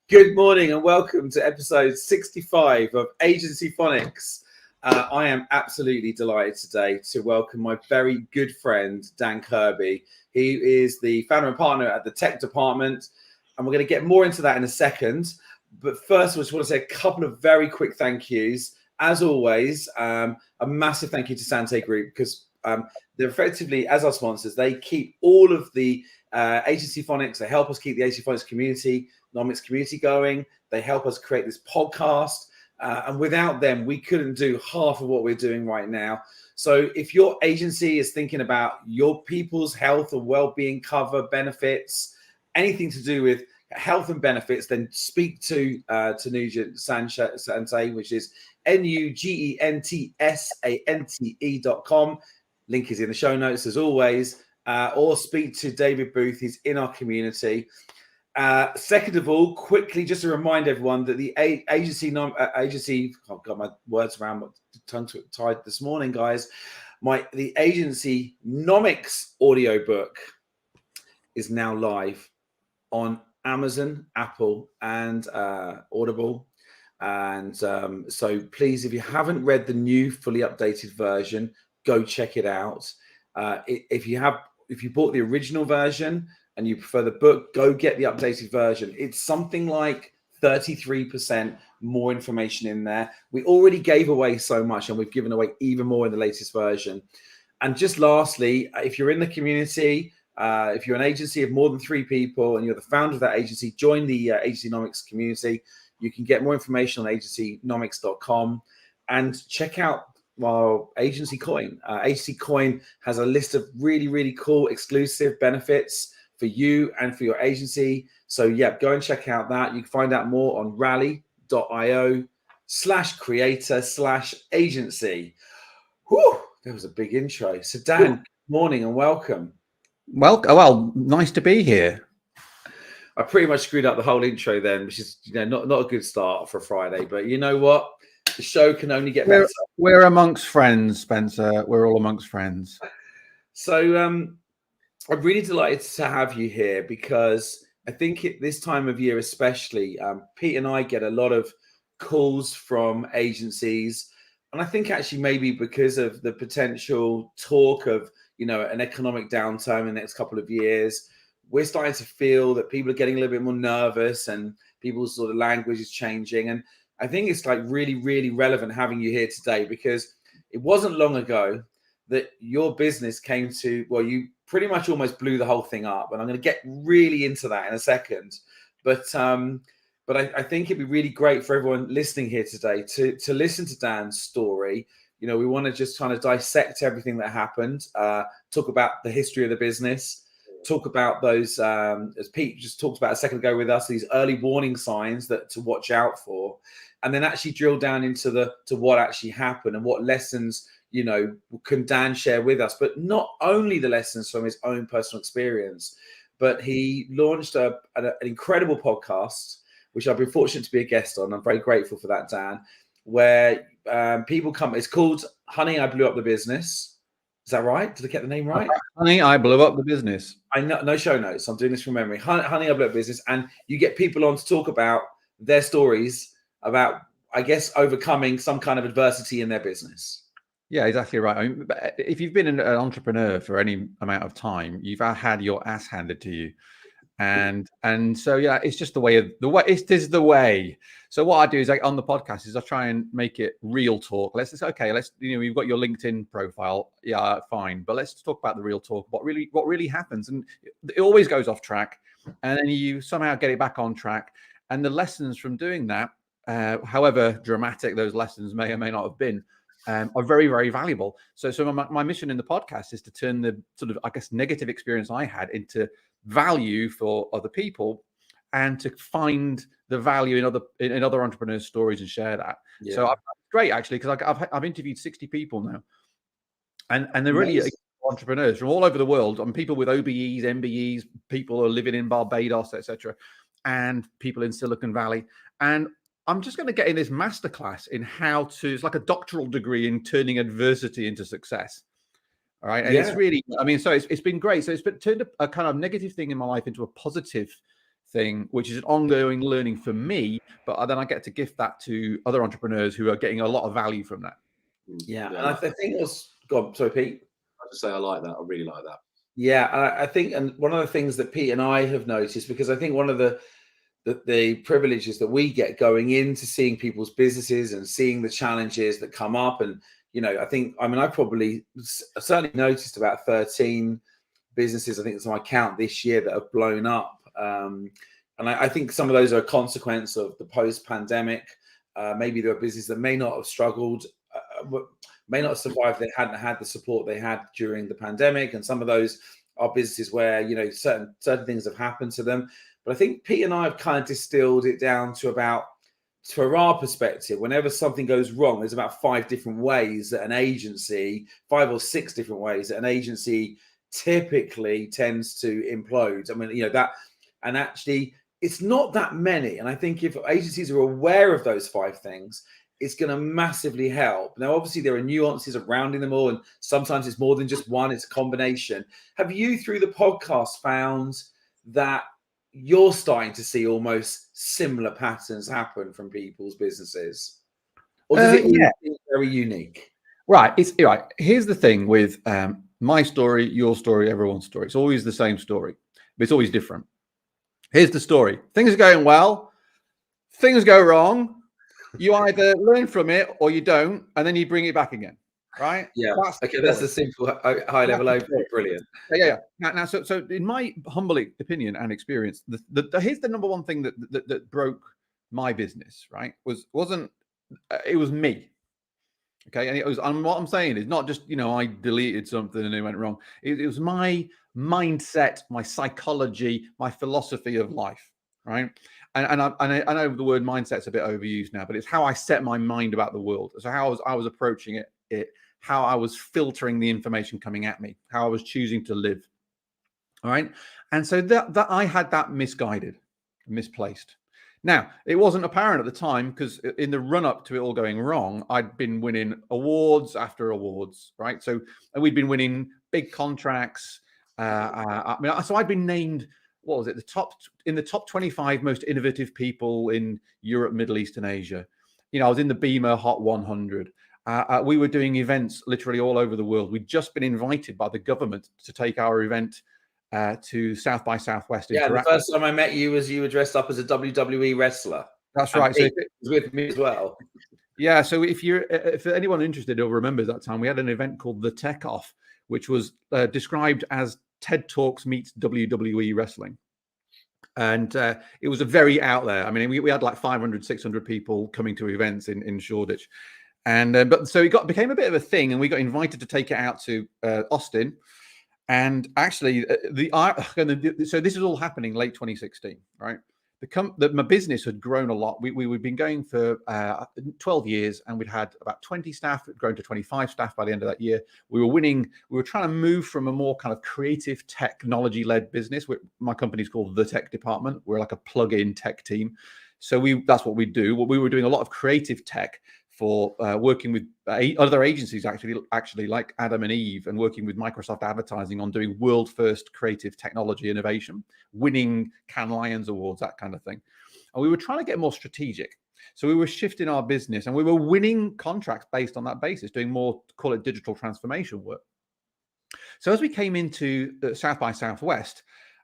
Good morning and welcome to episode 65 of Agencyphonics. I am absolutely delighted today to welcome my very good friend, Dan Kirby. He is the founder and partner at the Tech Department, and we're going to get more into that in a second. But first, I just want to say a couple of very quick thank yous. As always, a massive thank you to Santé Group because they're effectively, as our sponsors, they keep all of the Agencyphonics. They help us keep the Agencyphonics community, Nomics community going. They help us create this podcast. And without them, we couldn't do half of what we're doing right now. So if your agency is thinking about your people's health or well-being cover, benefits, anything to do with health and benefits, then speak to Nugent Santé, which is NUGENTSANTE.com. Link is in the show notes as always. Or speak to David Booth. He's in our community. Second of all, quickly just to remind everyone that the agency, I've got my words around my tongue tied this morning, guys. The Agencynomics audiobook is now live on Amazon, Apple, and Audible. And so please, if you haven't read the new fully updated version, go check it out. If you bought the original version and you prefer the book, go get the updated version. It's something like 33% more information in there. We already gave away so much, and we've given away even more in the latest version. And just lastly, if you're in the community, if you're an agency of more than 3 people and you're the founder of that agency, join the Agencynomics community. You can get more information on agencynomics.com and check out Agency Coin. Agency Coin has a list of really, really cool exclusive benefits for you and for your agency. So yeah, go and check out that. You can find out more on rally.io/creator/agency. Whew, that was a big intro. So Dan, good morning and welcome. Well, nice to be here. I pretty much screwed up the whole intro then, which is not a good start for a Friday, but you know what? The show can only get better. We're amongst friends, Spencer. We're all amongst friends. So I'm really delighted to have you here because I think at this time of year especially, Pete and I get a lot of calls from agencies. And I think actually maybe because of the potential talk of, an economic downturn in the next couple of years, we're starting to feel that people are getting a little bit more nervous and people's sort of language is changing. And I think it's like really, really relevant having you here today because it wasn't long ago that your business came to, you pretty much almost blew the whole thing up. And I'm going to get really into that in a second. But I think it'd be really great for everyone listening here today to listen to Dan's story. We want to just kind of dissect everything that happened, talk about the history of the business, talk about those, as Pete just talked about a second ago with us, these early warning signs that to watch out for, and then actually drill down into what actually happened and what lessons, can Dan share with us, but not only the lessons from his own personal experience, but he launched an incredible podcast, which I've been fortunate to be a guest on. I'm very grateful for that, Dan, where people come, it's called Honey, I Blew Up the Business. Is that right? Did I get the name right? Honey, I Blew Up the Business. I know, no show notes. I'm doing this from memory. Honey, I Blew Up Business. And you get people on to talk about their stories about, I guess, overcoming some kind of adversity in their business. Yeah, exactly right. I mean, if you've been an entrepreneur for any amount of time, you've had your ass handed to you. And so, yeah, it's just it is the way. So what I do is on the podcast is I try and make it real talk. Let's just, you've got your LinkedIn profile. Yeah, fine. But let's talk about the real talk. What really happens. And it always goes off track. And then you somehow get it back on track. And the lessons from doing that, however dramatic those lessons may or may not have been, are very, very valuable. So my mission in the podcast is to turn the sort of, negative experience I had into value for other people and to find the value in other entrepreneurs' stories and share that. Yeah. So it's great, actually, because I've interviewed 60 people now. And they're really entrepreneurs from all over the world, and people with OBEs, MBEs, people who are living in Barbados, etc., and people in Silicon Valley. And I'm just going to get in this masterclass in it's like a doctoral degree in turning adversity into success. All right. And it's really, so it's been great. So it's turned a kind of negative thing in my life into a positive thing, which is an ongoing learning for me, but then I get to gift that to other entrepreneurs who are getting a lot of value from that. Yeah, and I think it was. God, sorry, Pete. I just say I like that. I really like that. Yeah, and I think, and one of the things that Pete and I have noticed, because I think one of the privileges that we get going into seeing people's businesses and seeing the challenges that come up, and I probably certainly noticed about 13 businesses, I think it's my count this year, that have blown up. And I think some of those are a consequence of the post-pandemic. Maybe there are businesses that may not have struggled, may not have survived. They hadn't had the support they had during the pandemic. And some of those are businesses where, certain things have happened to them. But I think Pete and I have kind of distilled it down to about, from our perspective, whenever something goes wrong, there's about 5 different ways that an agency, 5 or 6 different ways that an agency typically tends to implode. I mean, and actually it's not that many. And I think if agencies are aware of those 5 things, it's going to massively help. Now, obviously there are nuances of rounding them all, and sometimes it's more than just one, it's a combination. Have you, through the podcast, found that you're starting to see almost similar patterns happen from people's businesses? Or does it feel very unique? Right. Here's the thing with my story, your story, everyone's story. It's always the same story, but it's always different. Here's the story. Things are going well. Things go wrong. You either learn from it or you don't, and then you bring it back again. Right? Yeah. That's a simple, high level overview. Brilliant. Yeah. Now, so in my humble opinion and experience, here's the number one thing that broke my business. Right? It was me. Okay, and what I'm saying is not just I deleted something and it went wrong. It was my mindset, my psychology, my philosophy of life. Right? And I know the word mindset's a bit overused now, but it's how I set my mind about the world. So how I was approaching it, how I was filtering the information coming at me, how I was choosing to live. All right. And so that I had that misplaced. Now, it wasn't apparent at the time because in the run up to it all going wrong, I'd been winning awards after awards. Right. So we'd been winning big contracts. So I'd been named, what was it? In the top 25 most innovative people in Europe, Middle East, and Asia. I was in the Beamer Hot 100. We were doing events literally all over the world. We'd just been invited by the government to take our event to South by Southwest. Yeah, the first time I met you was you were dressed up as a WWE wrestler. That's right. So it was with me as well. Yeah. So if anyone interested or remembers that time, we had an event called the Tech Off, which was described as TED Talks meets WWE wrestling. And it was a very out there. I mean, we had like 500, 600 people coming to events in Shoreditch. And but so it became a bit of a thing, and we got invited to take it out to Austin. And actually, so this is all happening late 2016, right? My business had grown a lot. We'd been going for 12 years, and we'd had about 20 staff, grown to 25 staff by the end of that year. We were winning. We were trying to move from a more kind of creative technology-led business. My company's called the Tech Department. We're like a plug-in tech team. So that's what we do. We were doing a lot of creative tech for working with other agencies, actually like Adam and Eve, and working with Microsoft Advertising on doing world first creative technology innovation, winning Cannes Lions awards, that kind of thing. And we were trying to get more strategic. So we were shifting our business, and we were winning contracts based on that basis, doing more, call it digital transformation work. So as we came into South by Southwest,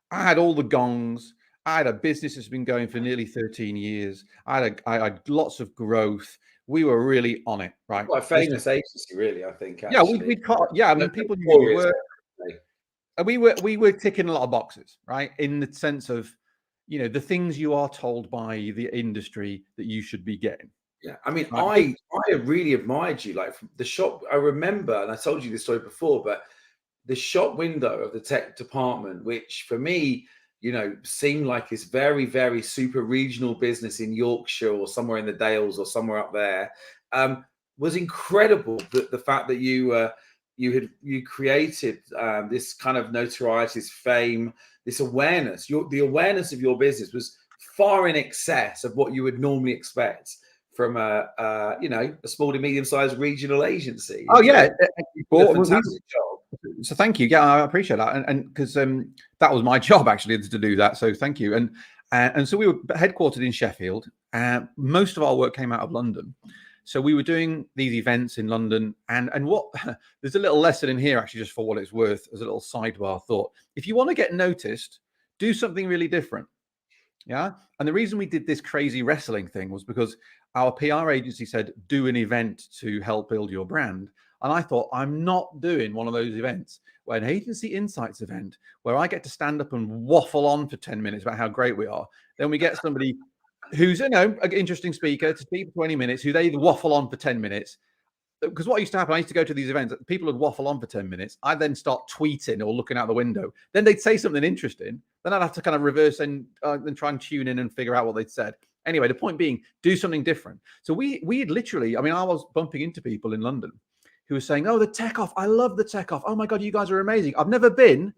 I had all the gongs. I had a business that's been going for nearly 13 years. I had lots of growth. We were really on it, right? Quite a famous agency, really, I think. Actually. I mean, people knew we were. And we were ticking a lot of boxes, right? In the sense of, the things you are told by the industry that you should be getting. Yeah, I mean, right? I really admired you. Like from the shop, I remember, and I told you this story before, but the shop window of the tech department, which for me, seemed like this very, very super regional business in Yorkshire or somewhere in the Dales or somewhere up there, was incredible. The fact that you created this kind of notoriety, this fame, this awareness. The awareness of your business was far in excess of what you would normally expect from a small to medium-sized regional agency. Oh yeah, fantastic job. So thank you. Yeah, I appreciate that, and because that was my job actually to do that. So thank you. And so we were headquartered in Sheffield. Most of our work came out of London. So we were doing these events in London. And what there's a little lesson in here, actually, just for what it's worth, as a little sidebar thought. If you want to get noticed, do something really different. Yeah. And the reason we did this crazy wrestling thing was because our PR agency said, do an event to help build your brand. And I thought, I'm not doing one of those events where an agency insights event where I get to stand up and waffle on for 10 minutes about how great we are. Then we get somebody who's, you know, an interesting speaker to speak for 20 minutes, who they waffle on for 10 minutes. Because what used to happen, I used to go to these events, people would waffle on for 10 minutes. I'd then start tweeting or looking out the window. Then they'd say something interesting. Then I'd have to kind of reverse and try and tune in and figure out what they'd said. Anyway, the point being, do something different. So we had literally, I mean, I was bumping into people in London who were saying, oh, the Tech Off. I love the Tech Off. Oh my God, you guys are amazing. I've never been,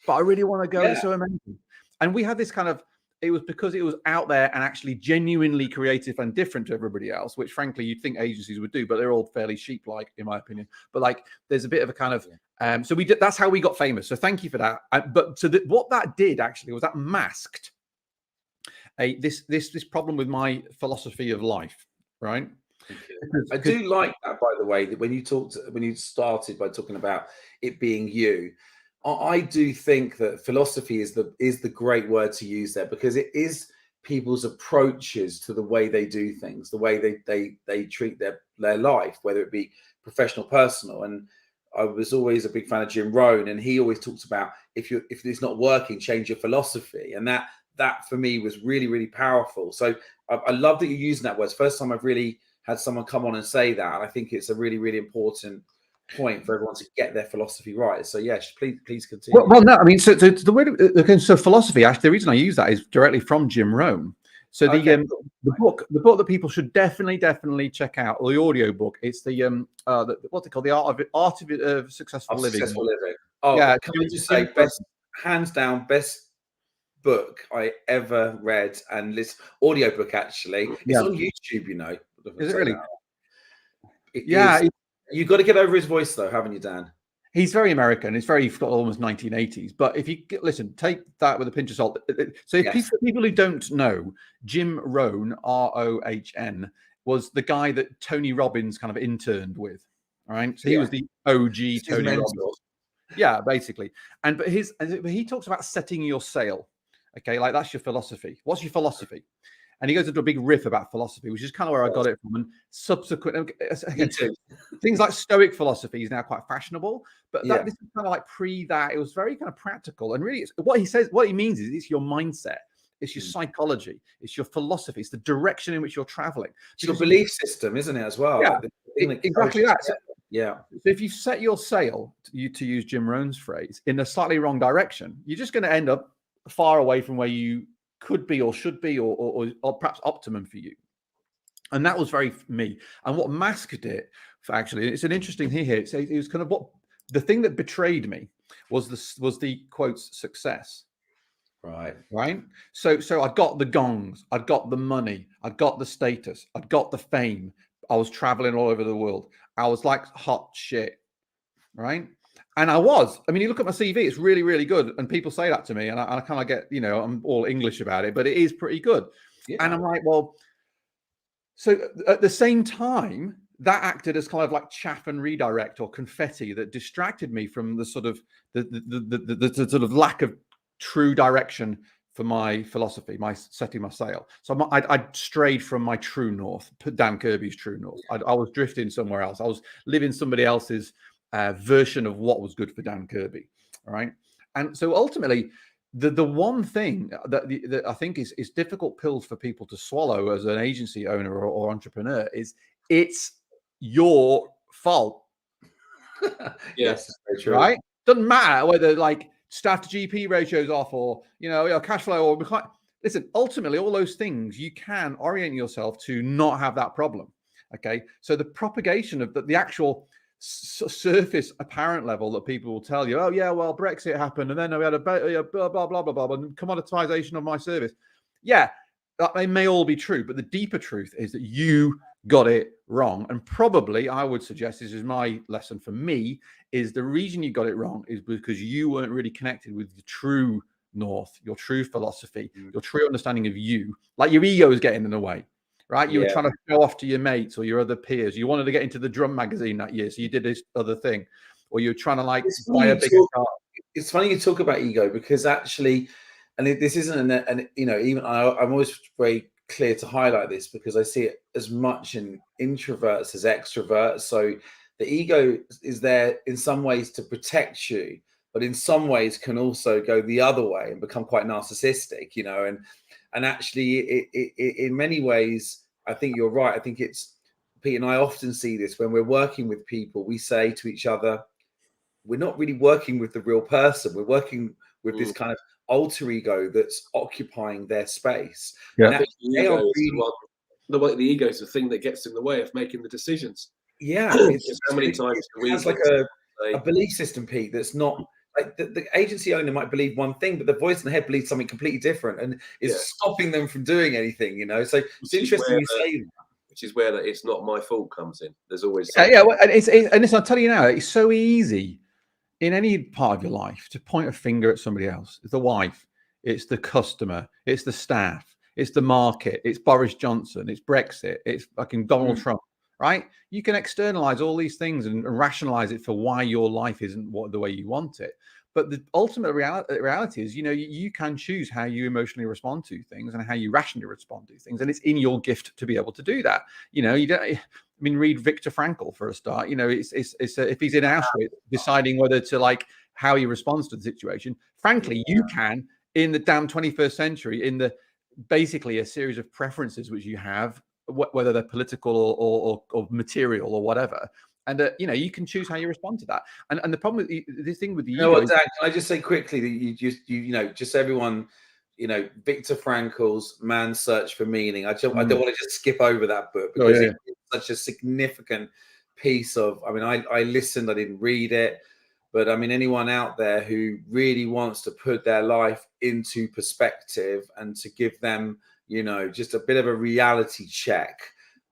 but I really want to go. Yeah. It's so amazing. And we had this kind of, it was because it was out there and actually genuinely creative and different to everybody else, which frankly you'd think agencies would do, but they're all fairly sheep-like in my opinion. But like, there's a bit of a kind of, so we did, that's how we got famous. So thank you for that. But so what that did actually was that masked this problem with my philosophy of life, right? I do like that, by the way, that when you started by talking about it being you, I do think that philosophy is the great word to use there, because it is people's approaches to the way they do things, the way they treat their life, whether it be professional, personal. And I was always a big fan of Jim Rohn, and he always talks about if it's not working, change your philosophy. And that for me was really, really powerful. So I love that you're using that word. It's the first time I've really had someone come on and say that. And I think it's a really, really important point for everyone to get their philosophy right. So yes, please continue. Well, no, I mean, so the way again, so philosophy. Actually, the reason I use that is directly from Jim Rohn. So the book that people should definitely check out, or the audio book. It's what's it called? The Art of Successful Living. Oh yeah, can I just say, hands down, best book I ever read and listen. Audio book, actually. It's on YouTube, you know. Is it really? Yeah. You got to get over his voice, though, haven't you, Dan? He's very American. It's very almost 1980s. But if you listen, take that with a pinch of salt. So if people who don't know, Jim Rohn, R-O-H-N, was the guy that Tony Robbins kind of interned with. All right. So he was the OG Tony Robbins. Yeah, basically. But he talks about setting your sail. Okay, like that's your philosophy. What's your philosophy? And he goes into a big riff about philosophy, which is kind of where I got it from. And subsequent, again, things like Stoic philosophy is now quite fashionable, but this is kind of like that. It was very kind of practical. And really, what he means is it's your mindset, it's your psychology, it's your philosophy, it's the direction in which you're traveling. It's your belief system, isn't it, as well? Yeah, exactly that. Yeah. So if you set your sail, to use Jim Rohn's phrase, in a slightly wrong direction, you're just going to end up far away from where you could be or should be or perhaps optimum for you. And that was very me. And what masked it, actually, it's an interesting thing here. It was kind of what the thing that betrayed me was the quotes success. Right. So I got the gongs, I got the money, I got the status, I got the fame. I was traveling all over the world. I was like hot shit. Right. And I mean, you look at my CV, it's really, really good. And people say that to me, and I kind of get, I'm all English about it, but it is pretty good. Yeah. And I'm like, well, so at the same time, that acted as kind of like chaff and redirect or confetti that distracted me from the sort of the sort of lack of true direction for my philosophy, my setting my sail. So I'd strayed from my true north, Dan Kirby's true north. I was drifting somewhere else. I was living somebody else's version of what was good for Dan Kirby. All right. And so ultimately, the one thing that I think is difficult pills for people to swallow as an agency owner or entrepreneur is it's your fault. Yes, very true. Right? Doesn't matter whether like staff to GP ratios off or cash flow or listen. Ultimately, all those things you can orient yourself to not have that problem. Okay, so the propagation of the actual surface apparent level that people will tell you, oh yeah, well Brexit happened and then we had a blah blah blah blah blah and commoditization of my service. Yeah, they may all be true, but the deeper truth is that you got it wrong. And probably I would suggest, this is my lesson for me, is the reason you got it wrong is because you weren't really connected with the true north, your true philosophy, your true understanding of you. Like your ego is getting in the way, right? You were trying to show off to your mates or your other peers. You wanted to get into the drum magazine that year, so you did this other thing, or you're trying to like buy a bigger car. It's funny you talk about ego, because actually, and this isn't an you know, even I'm always very clear to highlight this, because I see it as much in introverts as extroverts. So the ego is there in some ways to protect you, but in some ways can also go the other way and become quite narcissistic, you know. And actually, in many ways, I think you're right. I think it's, Pete and I often see this when we're working with people. We say to each other, we're not really working with the real person. We're working with this kind of alter ego that's occupying their space. Yeah. And actually, they are really, the ego is the thing that gets in the way of making the decisions. yeah. It's how many times it has like a belief system, Pete, that's not like the agency owner might believe one thing, but the voice in the head believes something completely different, and is stopping them from doing anything, you know. So it's interesting you say that. Which is where that it's not my fault comes in. There's always well, and it's I'll tell you now, it's so easy in any part of your life to point a finger at somebody else. It's the wife, it's the customer, it's the staff, it's the market, it's Boris Johnson, it's Brexit, it's fucking Donald Trump, right? You can externalize all these things and rationalize it for why your life isn't the way you want it. But the ultimate reality is, you know, you can choose how you emotionally respond to things and how you rationally respond to things. And it's in your gift to be able to do that. You know, you don't, I mean, read Viktor Frankl for a start. You know, it's if he's in Auschwitz deciding whether to like how he responds to the situation. Frankly, you can in the damn 21st century, in the basically a series of preferences which you have, whether they're political or material or whatever. And you know, you can choose how you respond to that. And the problem with this thing with the ego. Dan, can I just say quickly that you know, just everyone, you know, Viktor Frankl's Man's Search for Meaning. I don't want to just skip over that book, because it's such a significant piece of. I mean, I listened, I didn't read it, but I mean, anyone out there who really wants to put their life into perspective and to give them, you know, just a bit of a reality check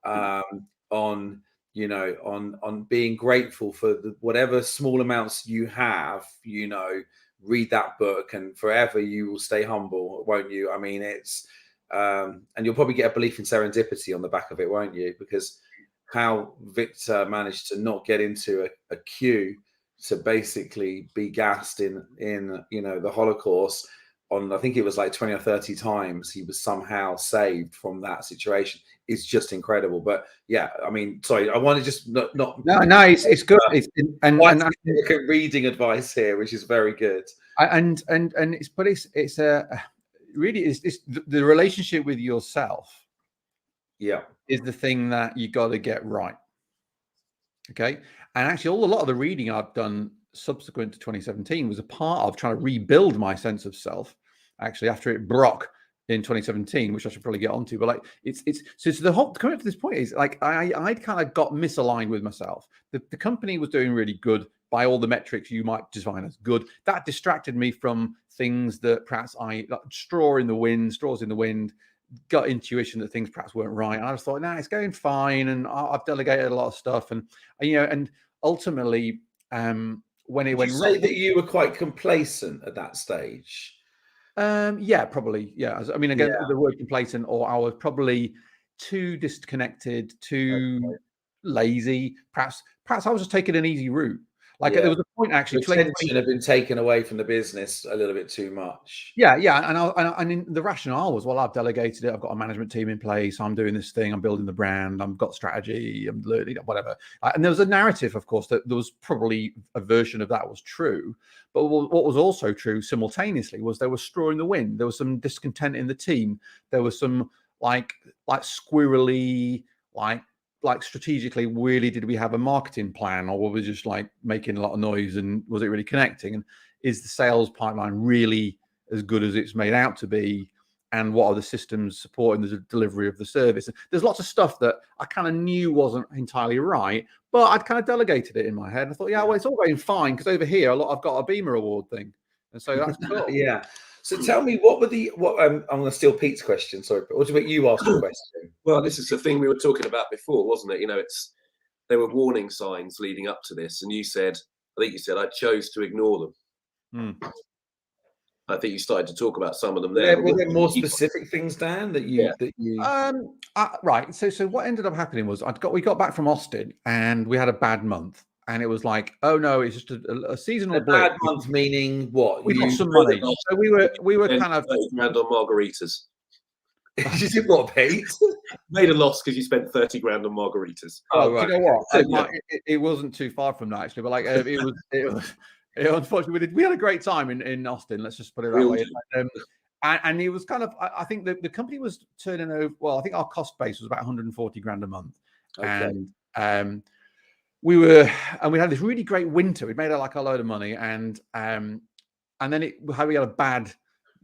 on, you know, on being grateful for whatever small amounts you have, you know, read that book and forever you will stay humble, won't you? I mean, it's and you'll probably get a belief in serendipity on the back of it, won't you? Because how Victor managed to not get into a queue to basically be gassed in you know, the Holocaust on, I think it was like 20 or 30 times, he was somehow saved from that situation. It's just incredible. But yeah, I mean, sorry, I want to just not no, it's good. And reading advice here, which is very good. And it's really it's the relationship with yourself. Yeah, is the thing that you got to get right. Okay, and actually, a lot of the reading I've done subsequent to 2017 was a part of trying to rebuild my sense of self. Actually, after it broke in 2017, which I should probably get onto, but like it's the whole coming up to this point is like I'd kind of got misaligned with myself. The company was doing really good by all the metrics you might define as good. That distracted me from things that perhaps straws in the wind, gut intuition that things perhaps weren't right. And I just thought, nah, it's going fine, and I've delegated a lot of stuff, and you know, and ultimately, when it went wrong, say that you were quite complacent at that stage. Yeah, probably. Yeah. I mean, again, the word complacent, or I was probably too disconnected, too lazy. Perhaps I was just taking an easy route. Like there was a point actually. Attention had been taken away from the business a little bit too much. Yeah. And the rationale was, well, I've delegated it. I've got a management team in place. I'm doing this thing. I'm building the brand. I've got strategy. I'm learning, whatever. And there was a narrative, of course, that there was probably a version of that was true. But what was also true simultaneously was there was straw in the wind. There was some discontent in the team. There was some like squirrely, like strategically, really, did we have a marketing plan, or were we just like making a lot of noise, and was it really connecting? And is the sales pipeline really as good as it's made out to be? And what are the systems supporting the delivery of the service? And there's lots of stuff that I kind of knew wasn't entirely right, but I'd kind of delegated it in my head. I thought, yeah, well, it's all going fine, because over here, I've got a Beamer Award thing. And so that's cool. Yeah. So tell me, what I'm going to steal Pete's question. Sorry, but what about you asked a question? Well, this is the thing we were talking about before, wasn't it? You know, there were warning signs leading up to this, and I think you said I chose to ignore them. I think you started to talk about some of them there. Were there more specific things, Dan, that you Right. So what ended up happening was we got back from Austin and we had a bad month, and it was like, oh no, it's just a seasonal blip. bad month meaning what? We lost some money. So we were kind of $30,000 on margaritas. You did what, Pete? Made a loss because you spent 30 grand on margaritas. Oh, right. Do you know what? It wasn't too far from that actually, but like it was. Unfortunately, we had a great time in Austin. Let's just put it that way. And it was kind of, I think the company was turning over. Well, I think our cost base was about 140 grand a month, and we had this really great winter. We made like a load of money, and then we had a bad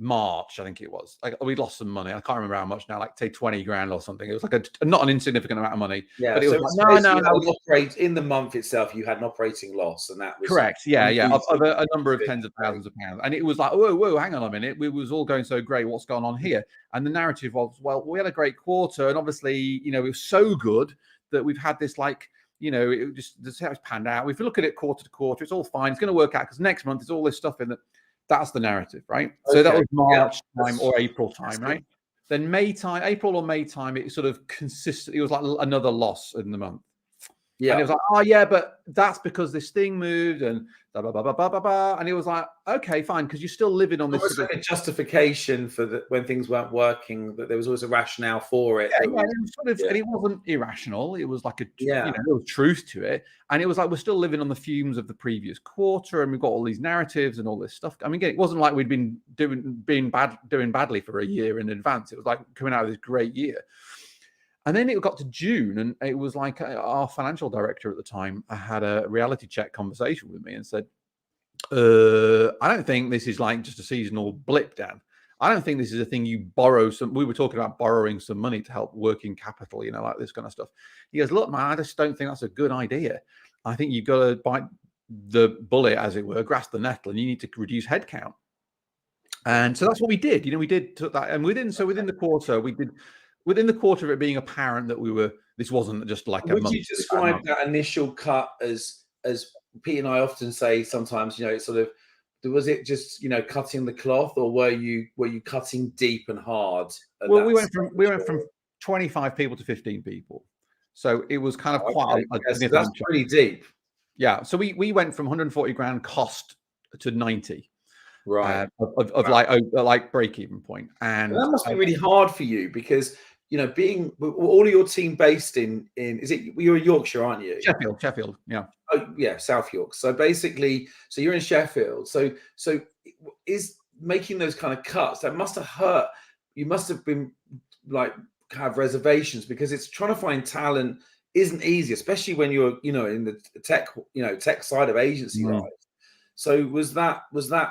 March, I think it was. Like we lost some money. I can't remember how much now. Like say 20 grand or something. It was like not an insignificant amount of money. Yeah, but it so was like, in the month itself, you had an operating loss, and that was correct. Yeah, of a number of tens of thousands of pounds. And it was like, whoa, hang on a minute. We was all going so great. What's going on here? And the narrative was, well, we had a great quarter, and obviously, it was so good that we've had this like. It just how it's panned out. If you look at it quarter to quarter, it's all fine. It's going to work out because next month there's all this stuff in that. That's the narrative, right? Okay. So that was March time or April time, right? Then April or May time, it sort of consistently, it was like another loss in the month. Yeah. And it was like, oh yeah, but that's because this thing moved and blah, blah, blah, blah, blah, blah. And it was like, okay, fine, because you're still living on this. It was like a justification for when things weren't working, that there was always a rationale for it. Yeah, it was and it wasn't irrational. It was like there was truth to it. And it was like, we're still living on the fumes of the previous quarter, and we've got all these narratives and all this stuff. I mean, again, it wasn't like we'd been doing badly for a year in advance. It was like coming out of this great year. And then it got to June, and it was like our financial director at the time had a reality check conversation with me and said, I don't think this is like just a seasonal blip, Dan. I don't think this is a thing you borrow some. We were talking about borrowing some money to help working capital, like this kind of stuff. He goes, look, man, I just don't think that's a good idea. I think you've got to bite the bullet, as it were, grasp the nettle, and you need to reduce headcount. And so that's what we did. We took that, and within the quarter, we did. Within the quarter of it being apparent that this wasn't just like a month. Would you describe that initial cut as Pete and I often say sometimes, it's sort of, was it just, cutting the cloth, or were you cutting deep and hard? Well, we went from 25 people to 15 people. So it was kind of quite that's pretty deep. Yeah. So we went from 140 grand cost to 90. Right. Like break-even point. And that must be really hard for you because being all of your team based in you're in Yorkshire, aren't you? Sheffield, yeah. Oh yeah, South York. So basically, you're in Sheffield. So is making those kind of cuts, that must have hurt. You must have been like have reservations, because it's trying to find talent isn't easy, especially when you're in the tech side of agency life. So was that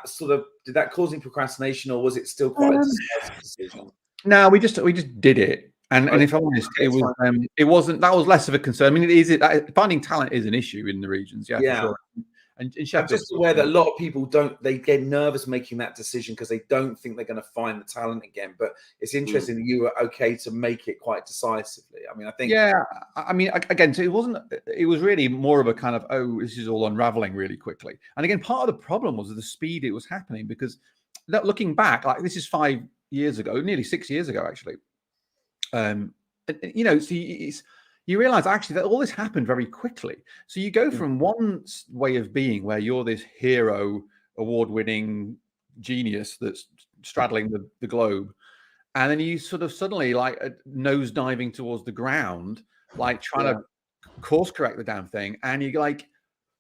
sort of, did that cause any procrastination, or was it still quite a decisive decision? No, we just did it, and if I'm honest, it wasn't. That was less of a concern. I mean, finding talent is an issue in the regions, yeah. For sure. And in Sheffield, I'm just aware that a lot of people they get nervous making that decision because they don't think they're going to find the talent again. But it's interesting that you were okay to make it quite decisively. I mean, I think. Yeah, I mean, again, so it was really more of a kind of, oh, this is all unraveling really quickly. And again, part of the problem was the speed it was happening, because looking back, like this is 5 years ago, nearly 6 years ago, actually. So you realize actually that all this happened very quickly. So you go from one way of being where you're this hero, award-winning genius that's straddling the globe, and then you sort of suddenly like nose diving towards the ground, like trying to course correct the damn thing. And you like,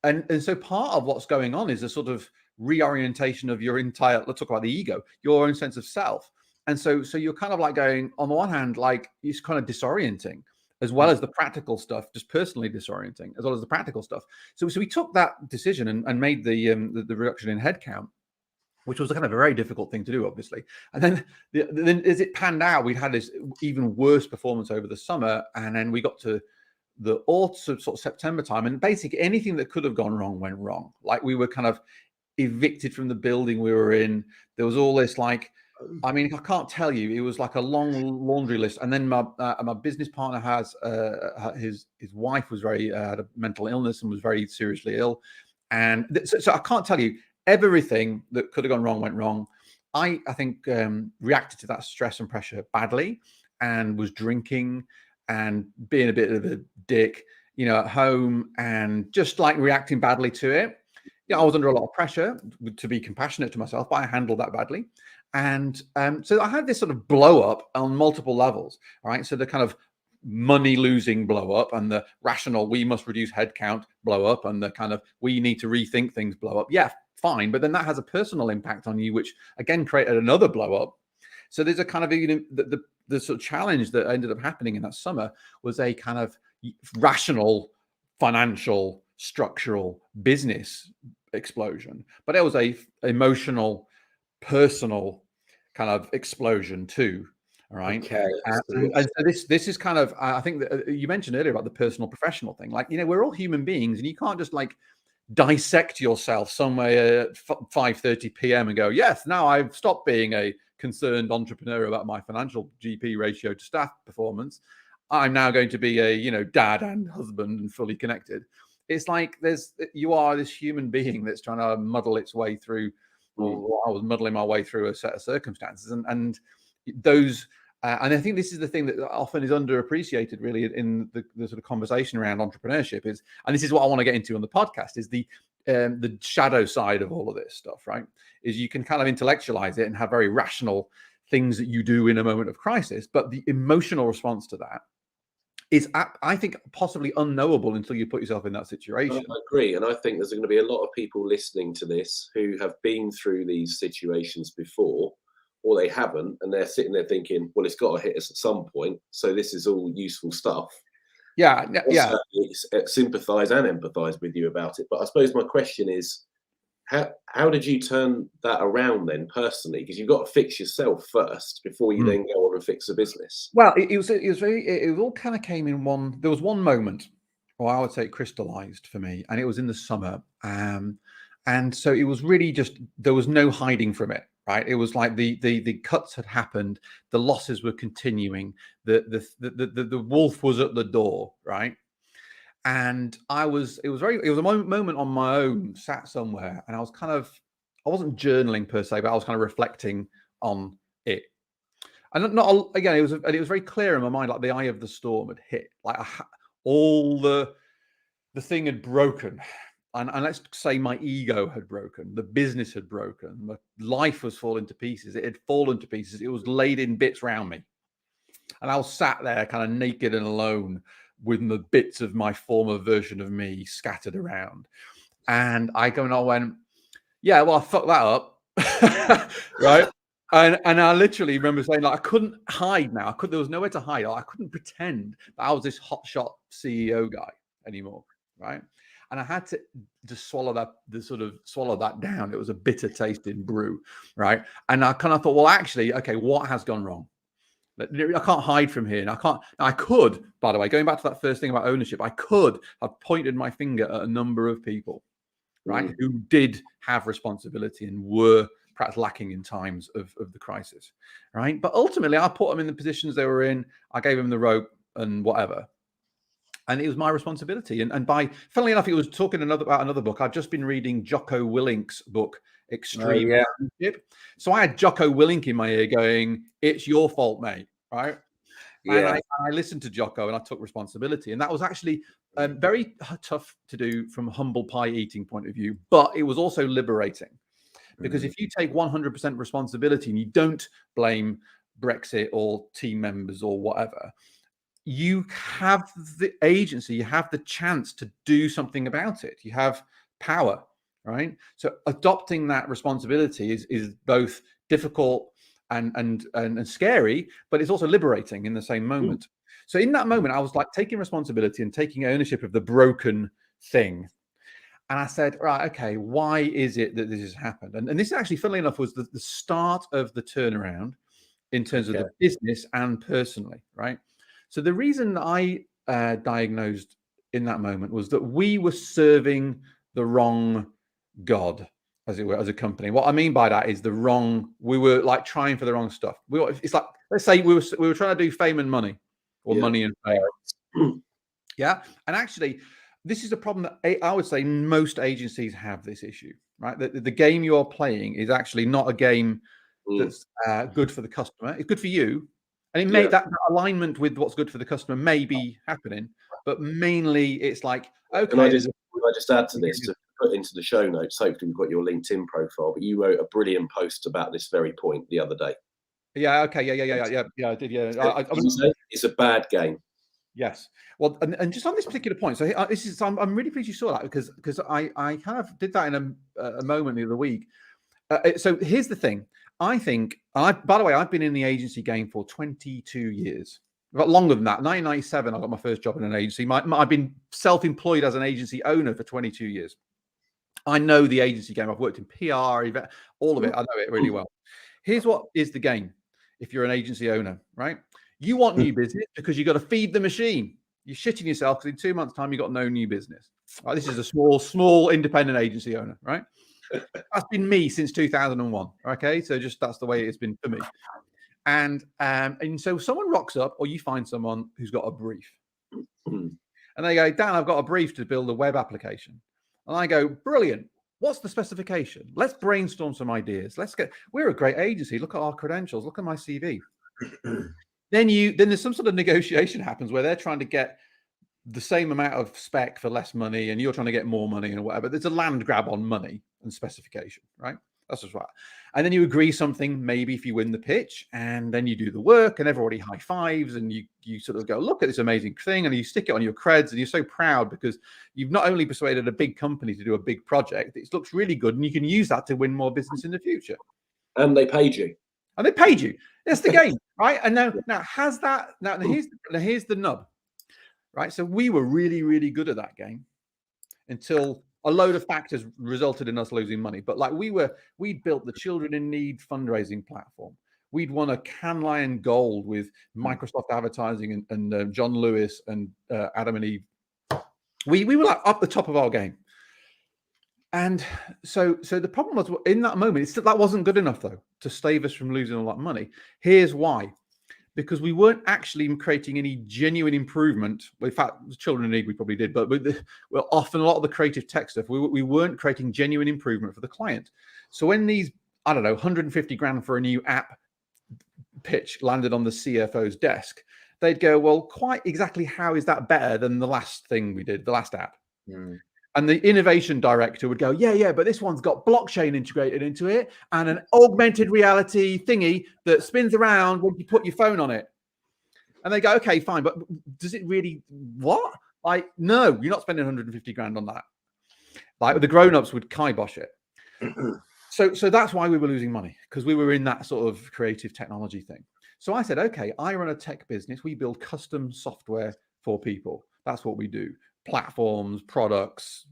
and so part of what's going on is a sort of reorientation of your entire, let's talk about the ego, your own sense of self. And so you're kind of like going, on the one hand, like it's kind of disorienting, as well as the practical stuff, just personally disorienting, as well as the practical stuff. So we took that decision and made the reduction in headcount, which was a kind of a very difficult thing to do, obviously. And then as it panned out, we'd had this even worse performance over the summer, and then we got to the autumn, sort of September time, and basically anything that could have gone wrong went wrong. Like we were kind of evicted from the building we were in. There was all this like, I mean, I can't tell you. It was like a long laundry list. And then my business partner has his wife was had a mental illness and was very seriously ill, and so I can't tell you everything that could have gone wrong went wrong. I think reacted to that stress and pressure badly, and was drinking and being a bit of a dick, at home, and just like reacting badly to it. I was under a lot of pressure to be compassionate to myself, but I handled that badly. And so I had this sort of blow up on multiple levels. All right. So the kind of money losing blow up, and the rational, we must reduce headcount blow up, and the kind of, we need to rethink things blow up. Yeah, fine. But then that has a personal impact on you, which again created another blow up. So there's a kind of, the sort of challenge that ended up happening in that summer was a kind of rational, financial, structural business explosion, but it was a emotional, personal kind of explosion too. All right. Okay. And so this is kind of, I think that you mentioned earlier about the personal professional thing. Like, we're all human beings, and you can't just like dissect yourself somewhere at 5:30 p.m. and go, yes, now I've stopped being a concerned entrepreneur about my financial GP ratio to staff performance. I'm now going to be a, dad and husband and fully connected. It's like you are this human being that's trying to muddle its way through. Well, I was muddling my way through a set of circumstances, and those. And I think this is the thing that often is underappreciated, really, in the sort of conversation around entrepreneurship is, and this is what I want to get into on the podcast, is the shadow side of all of this stuff, right? Is you can kind of intellectualize it and have very rational things that you do in a moment of crisis, but the emotional response to that is, I think, possibly unknowable until you put yourself in that situation. I agree. And I think there's going to be a lot of people listening to this who have been through these situations before, or they haven't, and they're sitting there thinking, well, it's got to hit us at some point. So this is all useful stuff. Yeah. Sympathize and empathize with you about it. But I suppose my question is, how did you turn that around then personally? Because you've got to fix yourself first before you then go on and fix a business. Well, it all kind of came in one. There was one moment, or I would say it crystallized for me, and it was in the summer. And so it was really just, there was no hiding from it, right? It was like the cuts had happened, the losses were continuing, the wolf was at the door, right? And it was a moment on my own, sat somewhere, and I wasn't journaling per se, but I was kind of reflecting on it. And it was very clear in my mind, like the eye of the storm had hit, like all the thing had broken. And let's say my ego had broken, the business had broken, my life was falling to pieces. It had fallen to pieces. It was laid in bits around me. And I was sat there kind of naked and alone with the bits of my former version of me scattered around. And I went, yeah, well, I fucked that up. Right. And I literally remember saying, like, I couldn't hide now. There was nowhere to hide. I couldn't pretend that I was this hotshot CEO guy anymore. Right. And I had to just swallow that down. It was a bitter tasting brew. Right. And I kind of thought, well, actually, okay, what has gone wrong? I can't hide from here. And I could, by the way, going back to that first thing about ownership, I could have pointed my finger at a number of people, right, who did have responsibility and were perhaps lacking in times of the crisis, right? But ultimately, I put them in the positions they were in. I gave them the rope and whatever. And it was my responsibility. And funnily enough, it was talking about another book. I've just been reading Jocko Willink's book, Extreme Ownership. So I had Jocko Willink in my ear going, it's your fault, mate, right? Yeah. And I listened to Jocko and I took responsibility. And that was actually very tough to do from a humble pie eating point of view, but it was also liberating. Because if you take 100% responsibility and you don't blame Brexit or team members or whatever, you have the agency, you have the chance to do something about it. You have power, right? So adopting that responsibility is both difficult and scary, but it's also liberating in the same moment. So in that moment, I was like taking responsibility and taking ownership of the broken thing. And I said, right, okay, why is it that this has happened? And this actually, funnily enough, was the start of the turnaround in terms of the business and personally, right? So the reason I diagnosed in that moment was that we were serving the wrong God, as it were, as a company. What I mean by that is we were like trying for the wrong stuff. It's like, let's say we were trying to do fame and money, or money and fame. Yeah. And actually, this is a problem that I would say most agencies have this issue, right? The game you're playing is actually not a game that's good for the customer. It's good for you, and it may that alignment with what's good for the customer may be happening, but mainly it's like, okay. Can I just add to this to put into the show notes? Hopefully, we've got your LinkedIn profile. But you wrote a brilliant post about this very point the other day. Yeah. Okay. Yeah. I did. Yeah. It's a bad game. Yes. Well, and just on this particular point, so I'm really pleased you saw that because I kind of did that in a moment the other week. So here's the thing. I think by the way, I've been in the agency game for 22 years. But longer than that. 1997, I got my first job in an agency. I've been self-employed as an agency owner for 22 years. I know the agency game. I've worked in PR, event, all of it. I know it really well. Here's what is the game. If you're an agency owner, right? You want new business because you've got to feed the machine. You're shitting yourself because in 2 months' time, you've got no new business. Right, this is a small independent agency owner, right? That's been me since 2001. Okay, so just that's the way it's been for me. And so someone rocks up, or you find someone who's got a brief, and they go, Dan, I've got a brief to build a web application, and I go, brilliant. What's the specification? Let's brainstorm some ideas. We're a great agency. Look at our credentials. Look at my CV. Then there's some sort of negotiation happens where they're trying to get the same amount of spec for less money, and you're trying to get more money and whatever. There's a land grab on money and specification, right? That's just right. And then you agree something, maybe if you win the pitch, and then you do the work, and everybody high fives, and you sort of go, look at this amazing thing, and you stick it on your creds, and you're so proud because you've not only persuaded a big company to do a big project, it looks really good, and you can use that to win more business in the future. And they paid you. And they paid you. That's the game, right? And now here's the nub, right? So we were really, really good at that game until a load of factors resulted in us losing money. But like we'd built the Children in Need fundraising platform. We'd won a Cannes Lion Gold with Microsoft Advertising and John Lewis and Adam and Eve. We were like up the top of our game. And so the problem was in that moment, that wasn't good enough though to save us from losing all that money. Here's why. Because we weren't actually creating any genuine improvement. Well, in fact, Children in Need we probably did, but well, often a lot of the creative tech stuff, we weren't creating genuine improvement for the client. So when these, I don't know, 150 grand for a new app pitch landed on the CFO's desk, they'd go, well, quite exactly how is that better than the last thing we did, the last app? Mm. And the innovation director would go, yeah, but this one's got blockchain integrated into it and an augmented reality thingy that spins around when you put your phone on it. And they go, okay, fine, but does it really, what? Like, no, you're not spending 150 grand on that. Like the grown-ups would kibosh it. So that's why we were losing money, because we were in that sort of creative technology thing. So I said, okay, I run a tech business. We build custom software for people. That's what we do. Platforms, products,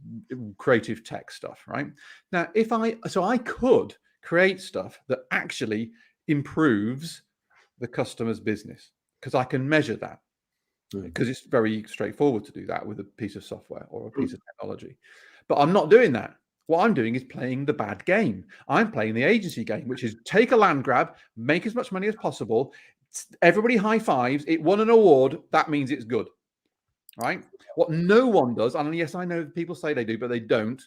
creative tech stuff, right? Now, I could create stuff that actually improves the customer's business because I can measure that because it's very straightforward to do that with a piece of software or a piece of technology. But I'm not doing that. What I'm doing is playing the bad game. I'm playing the agency game, which is take a land grab, make as much money as possible. Everybody high fives. It won an award. That means it's good. Right? What no one does, and yes, I know people say they do, but they don't,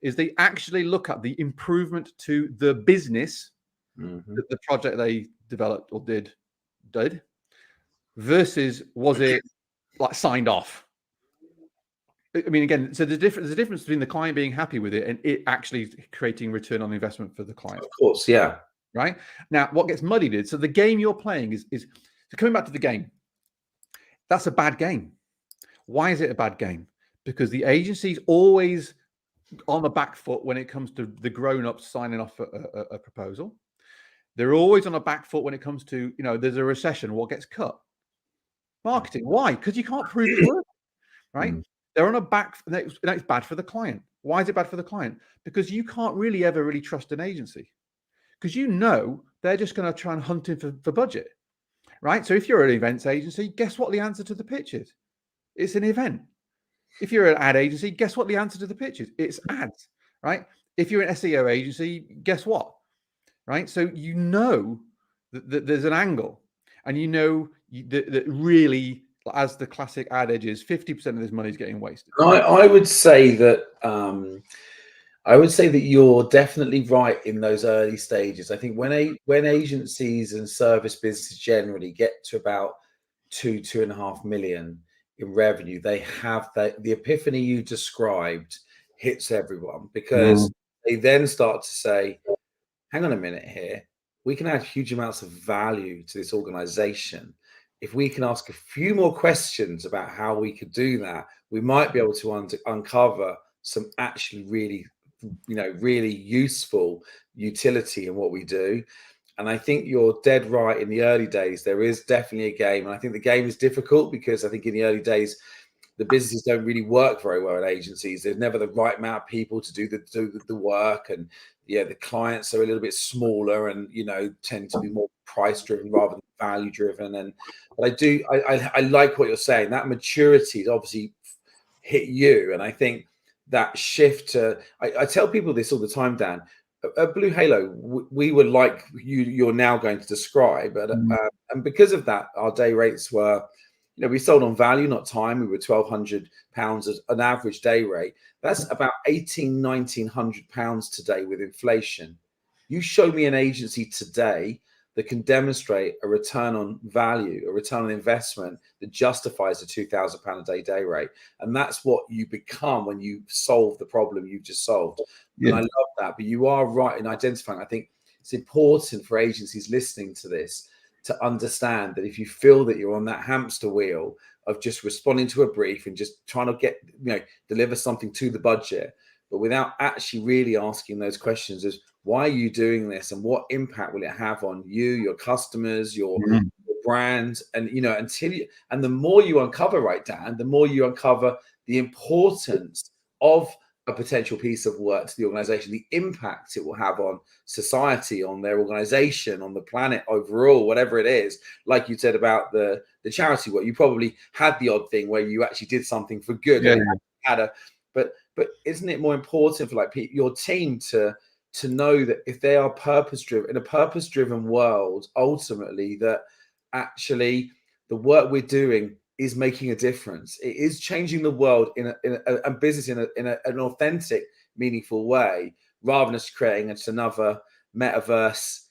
is they actually look at the improvement to the business that the project they developed or did, versus was it like signed off? I mean, again, so there's a difference between the client being happy with it and it actually creating return on investment for the client. Of course, yeah. Right? Now, what gets muddied is, so the game you're playing is so coming back to the game, that's a bad game. Why is it a bad game? Because the agency's always on the back foot when it comes to the grown-ups signing off a proposal. They're always on a back foot when it comes to, there's a recession, what gets cut? Marketing. Why? Because you can't prove it works, right? They're on a back, it's bad for the client. Why is it bad for the client? Because you can't ever really trust an agency because they're just going to try and hunt in for budget, right? So if you're an events agency, guess what the answer to the pitch is? It's an event. If you're an ad agency, guess what the answer to the pitch is? It's ads, right? If you're an SEO agency, guess what? Right? So that there's an angle, and that really, as the classic ad edge is, 50% of this money is getting wasted. I would say that I would say that you're definitely right in those early stages. I think when agencies and service businesses generally get to about 2.5 million in revenue, they have the epiphany you described hits everyone, because they then start to say, hang on a minute here, we can add huge amounts of value to this organization. If we can ask a few more questions about how we could do that, we might be able to uncover some actually really, really useful utility in what we do. And I think you're dead right. In the early days, there is definitely a game. And I think the game is difficult because I think in the early days, the businesses don't really work very well in agencies. There's never the right amount of people to do the work. And the clients are a little bit smaller and, tend to be more price driven rather than value driven. But I like what you're saying. That maturity is obviously hit you. And I think that shift to, I tell people this all the time, Dan. At Blue Halo, we were like you're now going to describe, and because of that, our day rates were, we sold on value, not time. We were £1,200 as an average day rate. That's about £1,900 today with inflation. You show me an agency today that can demonstrate a return on value, a return on investment that justifies a £2,000 a day rate. And that's what you become when you solve the problem you've just solved. Yeah. And I love that. But you are right in identifying. I think it's important for agencies listening to this to understand that if you feel that you're on that hamster wheel of just responding to a brief and just trying to deliver something to the budget, but without actually really asking those questions is, why are you doing this, and what impact will it have on you, your customers, your brand? And and the more you uncover, right, Dan, the more you uncover the importance of a potential piece of work to the organization, the impact it will have on society, on their organization, on the planet overall, whatever it is. Like you said about the charity work, you probably had the odd thing where you actually did something for good. Yeah. But isn't it more important for your team to know that if they are purpose-driven, in a purpose-driven world, ultimately, that actually the work we're doing is making a difference. It is changing the world in a business in an authentic, meaningful way, rather than just creating another metaverse,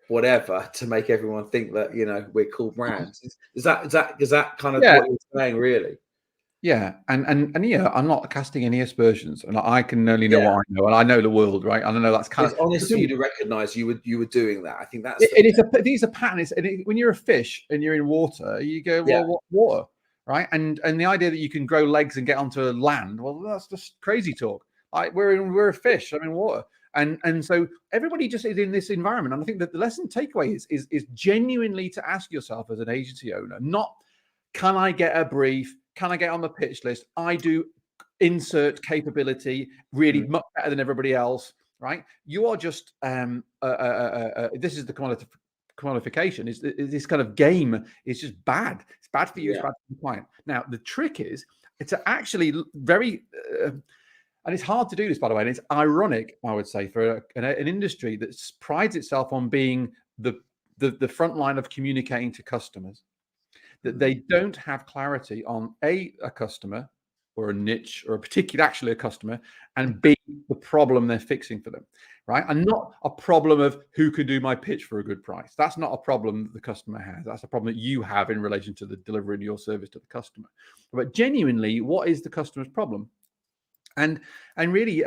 whatever, to make everyone think that we're cool brands. Is that kind of what you're saying, really? Yeah, and I'm not casting any aspersions, and I can only know what I know, and I know the world, right? I don't know, that's kind it's honest for you to recognize you were doing that. I think that's these are patterns. When you're a fish and you're in water, you go, well, what water, right? And the idea that you can grow legs and get onto land, well, that's just crazy talk. Like we're a fish, I'm in water, and so everybody just is in this environment. And I think that the lesson takeaway is genuinely to ask yourself as an agency owner, not can I get a brief? Can I get on the pitch list? I do insert capability really much better than everybody else, right? You are just this is the commodification. Is this kind of game is just bad. It's bad for you. It's bad for the client. Now the trick is it's actually very and it's hard to do this, by the way. And it's ironic, I would say, for an industry that prides itself on being the front line of communicating to customers, that they don't have clarity on a customer or a niche or actually a customer, and B, the problem they're fixing for them, right? And not a problem of who can do my pitch for a good price. That's not a problem that the customer has. That's a problem that you have in relation to the delivering your service to the customer. But genuinely, what is the customer's problem? And really,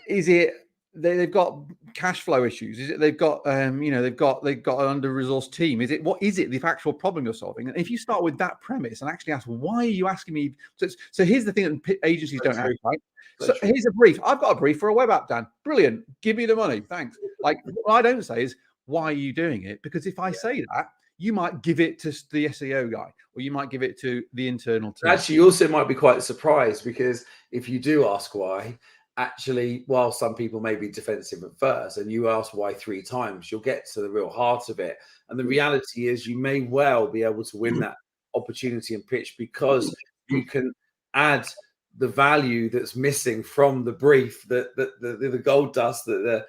is it they've got cash flow issues? Is it they've got they've got an under-resourced team? What is it the actual problem you're solving? And if you start with that premise and actually ask, why are you asking me? So here's the thing that agencies don't have, right? So here's a brief. I've got a brief for a web app, Dan. Brilliant. Give me the money. Thanks. Like, what I don't say is, why are you doing it? Because if I say that, you might give it to the SEO guy, or you might give it to the internal team. Actually, you also might be quite surprised, because if you do ask why, actually, while some people may be defensive at first, and you ask why 3 times, you'll get to the real heart of it. And the reality is, you may well be able to win that opportunity and pitch because you can add the value that's missing from the brief, the gold dust, and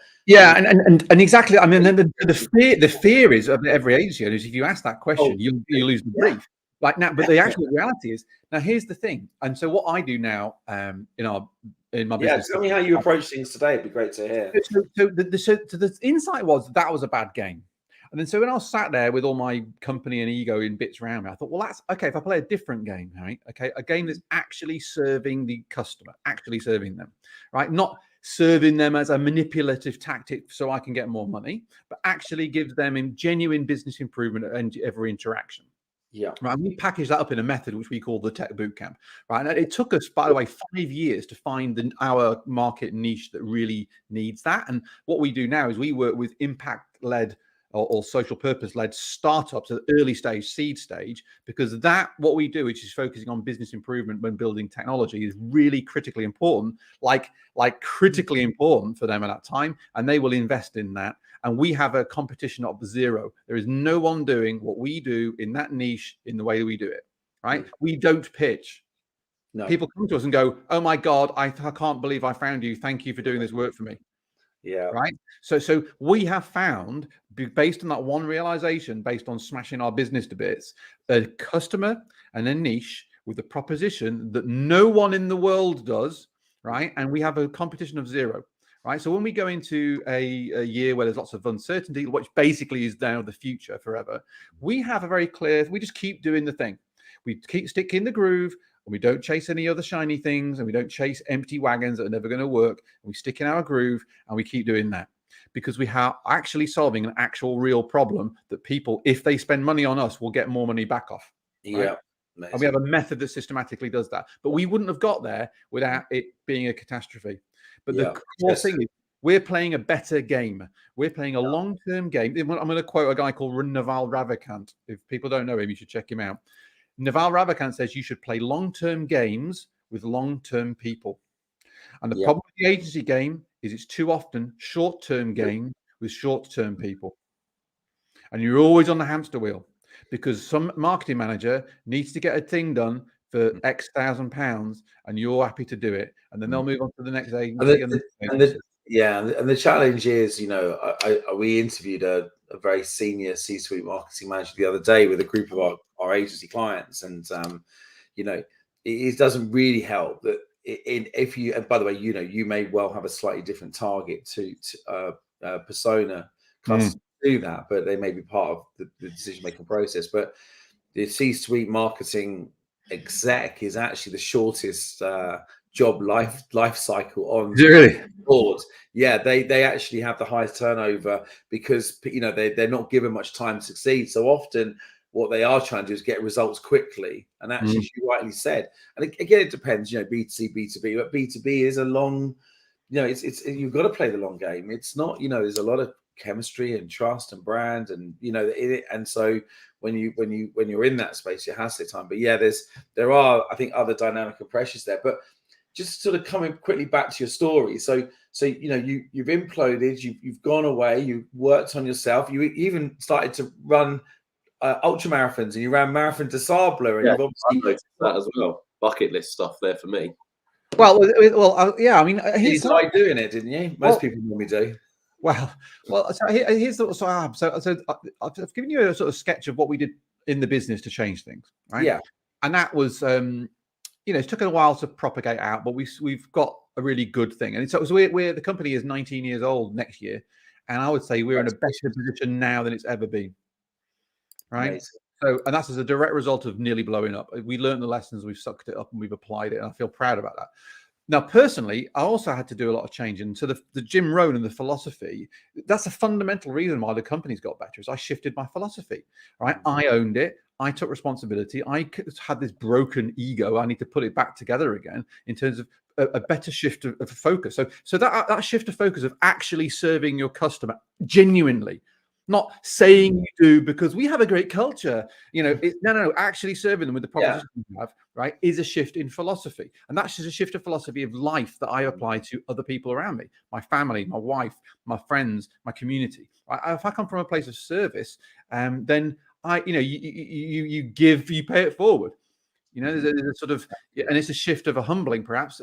exactly. I mean, then the fear is of every agency owner is, if you ask that question, you lose the brief. Like now, but the actual reality is, now here's the thing. And so what I do now in our in my Yeah, business. tell me how you approach things today. It'd be great to hear. So the insight was that was a bad game. And then so when I was sat there with all my company and ego in bits around me, I thought, well, that's okay. If I play a different game, right? Okay, a game that's actually serving the customer, actually serving them, right? Not serving them as a manipulative tactic so I can get more money, but actually gives them in genuine business improvement at every interaction. Yeah. Right. And we packaged that up in a method which we call the Tech Bootcamp. Right. And it took us, by the way, 5 years to find our market niche that really needs that. And what we do now is we work with impact-led or social purpose-led startups at the early stage, seed stage, because that what we do, which is focusing on business improvement when building technology, is really critically important, like critically important for them at that time, and they will invest in that. And we have a competition of zero. There is no one doing what we do in that niche in the way we do it, right? We don't pitch. No. People come to us and go, oh my God, I can't believe I found you. Thank you for doing this work for me. Yeah. Right. So we have found, based on that one realization, based on smashing our business to bits, a customer and a niche with a proposition that no one in the world does. Right. And we have a competition of zero. Right. So when we go into a year where there's lots of uncertainty, which basically is now the future forever, we have a very clear, we just keep doing the thing. We keep sticking the groove. And we don't chase any other shiny things, and we don't chase empty wagons that are never going to work. And we stick in our groove, and we keep doing that because we are actually solving an actual real problem that people, if they spend money on us, will get more money back off. Right? Yeah. Amazing. And we have a method that systematically does that. But we wouldn't have got there without it being a catastrophe. But the core thing is, we're playing a better game. We're playing a long-term game. I'm going to quote a guy called Naval Ravikant. If people don't know him, you should check him out. Naval Ravikant says you should play long-term games with long-term people. And the problem with the agency game is it's too often short-term game with short-term people. And you're always on the hamster wheel because some marketing manager needs to get a thing done for X £1,000 and you're happy to do it. And then they'll move on to the next agency. And the challenge is, we interviewed a very senior C-suite marketing manager the other day with a group of our agency clients, and it doesn't really help that if you. And by the way, you may well have a slightly different target to persona customer do that, but they may be part of the decision-making process. But the C-suite marketing exec is actually the shortest job life cycle on board. Yeah, they actually have the highest turnover because they're not given much time to succeed. So often what they are trying to do is get results quickly. And actually, as you rightly said, and again, it depends, B2C, B2B, but B2B is a long, it's you've got to play the long game. It's not, there's a lot of chemistry and trust and brand and and so when you're in that space, you have to take time. But yeah, there are, I think, other dynamic and pressures there. But just sort of coming quickly back to your story. So you've imploded, you've gone away, you worked on yourself, you even started to run ultra marathons, and you ran Marathon des Sables, and you've obviously that as well. Bucket list stuff there for me. Well, yeah. I mean, you started doing it, didn't you? Most people normally do. Well. So here's the so I've given you a sort of sketch of what we did in the business to change things, right? Yeah. And that was, it took a while to propagate out, but we've got a really good thing. And so we're the company is 19 years old next year, and I would say we're in a better position now than it's ever been, right? Amazing. So, and that's as a direct result of nearly blowing up. We learned the lessons, we've sucked it up, and we've applied it, and I feel proud about that. Now, personally, I also had to do a lot of change. And so the Jim Rohn and the philosophy, that's a fundamental reason why the company's got better, is I shifted my philosophy, right? I owned it. I took responsibility. I had this broken ego. I need to put it back together again in terms of a better shift of focus. So that shift of focus of actually serving your customer genuinely, not saying you do because we have a great culture, no, actually serving them with the proposition you have, right, is a shift in philosophy. And that's just a shift of philosophy of life that I apply to other people around me, my family, my wife, my friends, my community. If I come from a place of service, then you give, you pay it forward. You know, there's a sort of, and it's a shift of a humbling, perhaps.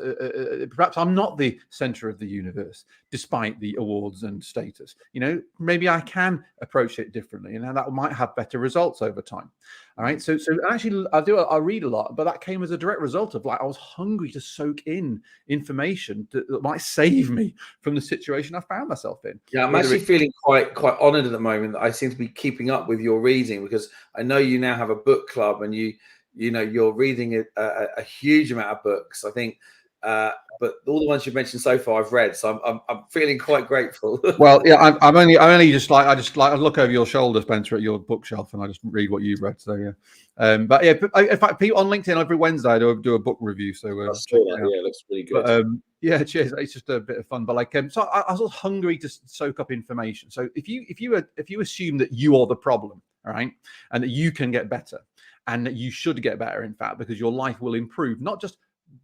Perhaps I'm not the center of the universe, despite the awards and status. You know, maybe I can approach it differently, and that might have better results over time. All right. So actually, I read a lot, but that came as a direct result of like I was hungry to soak in information that might save me from the situation I found myself in. Yeah, I'm actually feeling quite honoured at the moment that I seem to be keeping up with your reading, because I know you now have a book club and you're reading a huge amount of books. I think, but all the ones you've mentioned so far I've read, so I'm feeling quite grateful. Well, yeah, I only just like I look over your shoulder, Spencer, at your bookshelf, and I just read what you've read. So yeah, but yeah, in fact, people on LinkedIn every Wednesday I do a book review. So I saw that. Yeah, it looks really good. But, yeah, cheers. It's just a bit of fun, but like, so I was hungry to soak up information. So if you assume that you are the problem, all right, and that you can get better, and that you should get better, in fact, because your life will improve, not just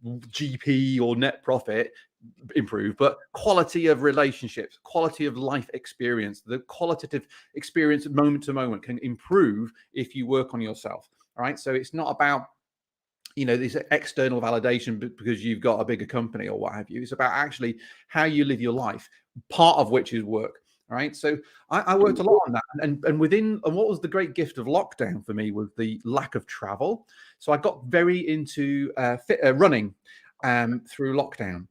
GP or net profit improve, but quality of relationships, quality of life experience, the qualitative experience moment to moment can improve if you work on yourself. All right. So it's not about, you know, this external validation because you've got a bigger company or what have you. It's about actually how you live your life, part of which is work. All right. So I worked a lot on that. And what was the great gift of lockdown for me was the lack of travel. So I got very into running through lockdown.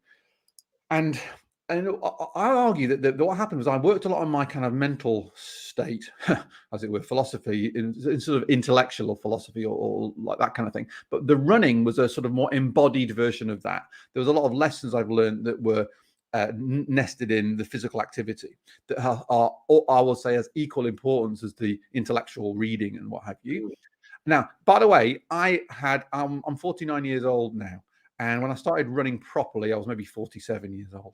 And I argue that what happened was I worked a lot on my kind of mental state, as it were, philosophy, in sort of intellectual philosophy or like that kind of thing. But the running was a sort of more embodied version of that. There was a lot of lessons I've learned that were nested in the physical activity that are, I will say, as equal importance as the intellectual reading and what have you. Now, by the way, I'm 49 years old now. And when I started running properly, I was maybe 47 years old.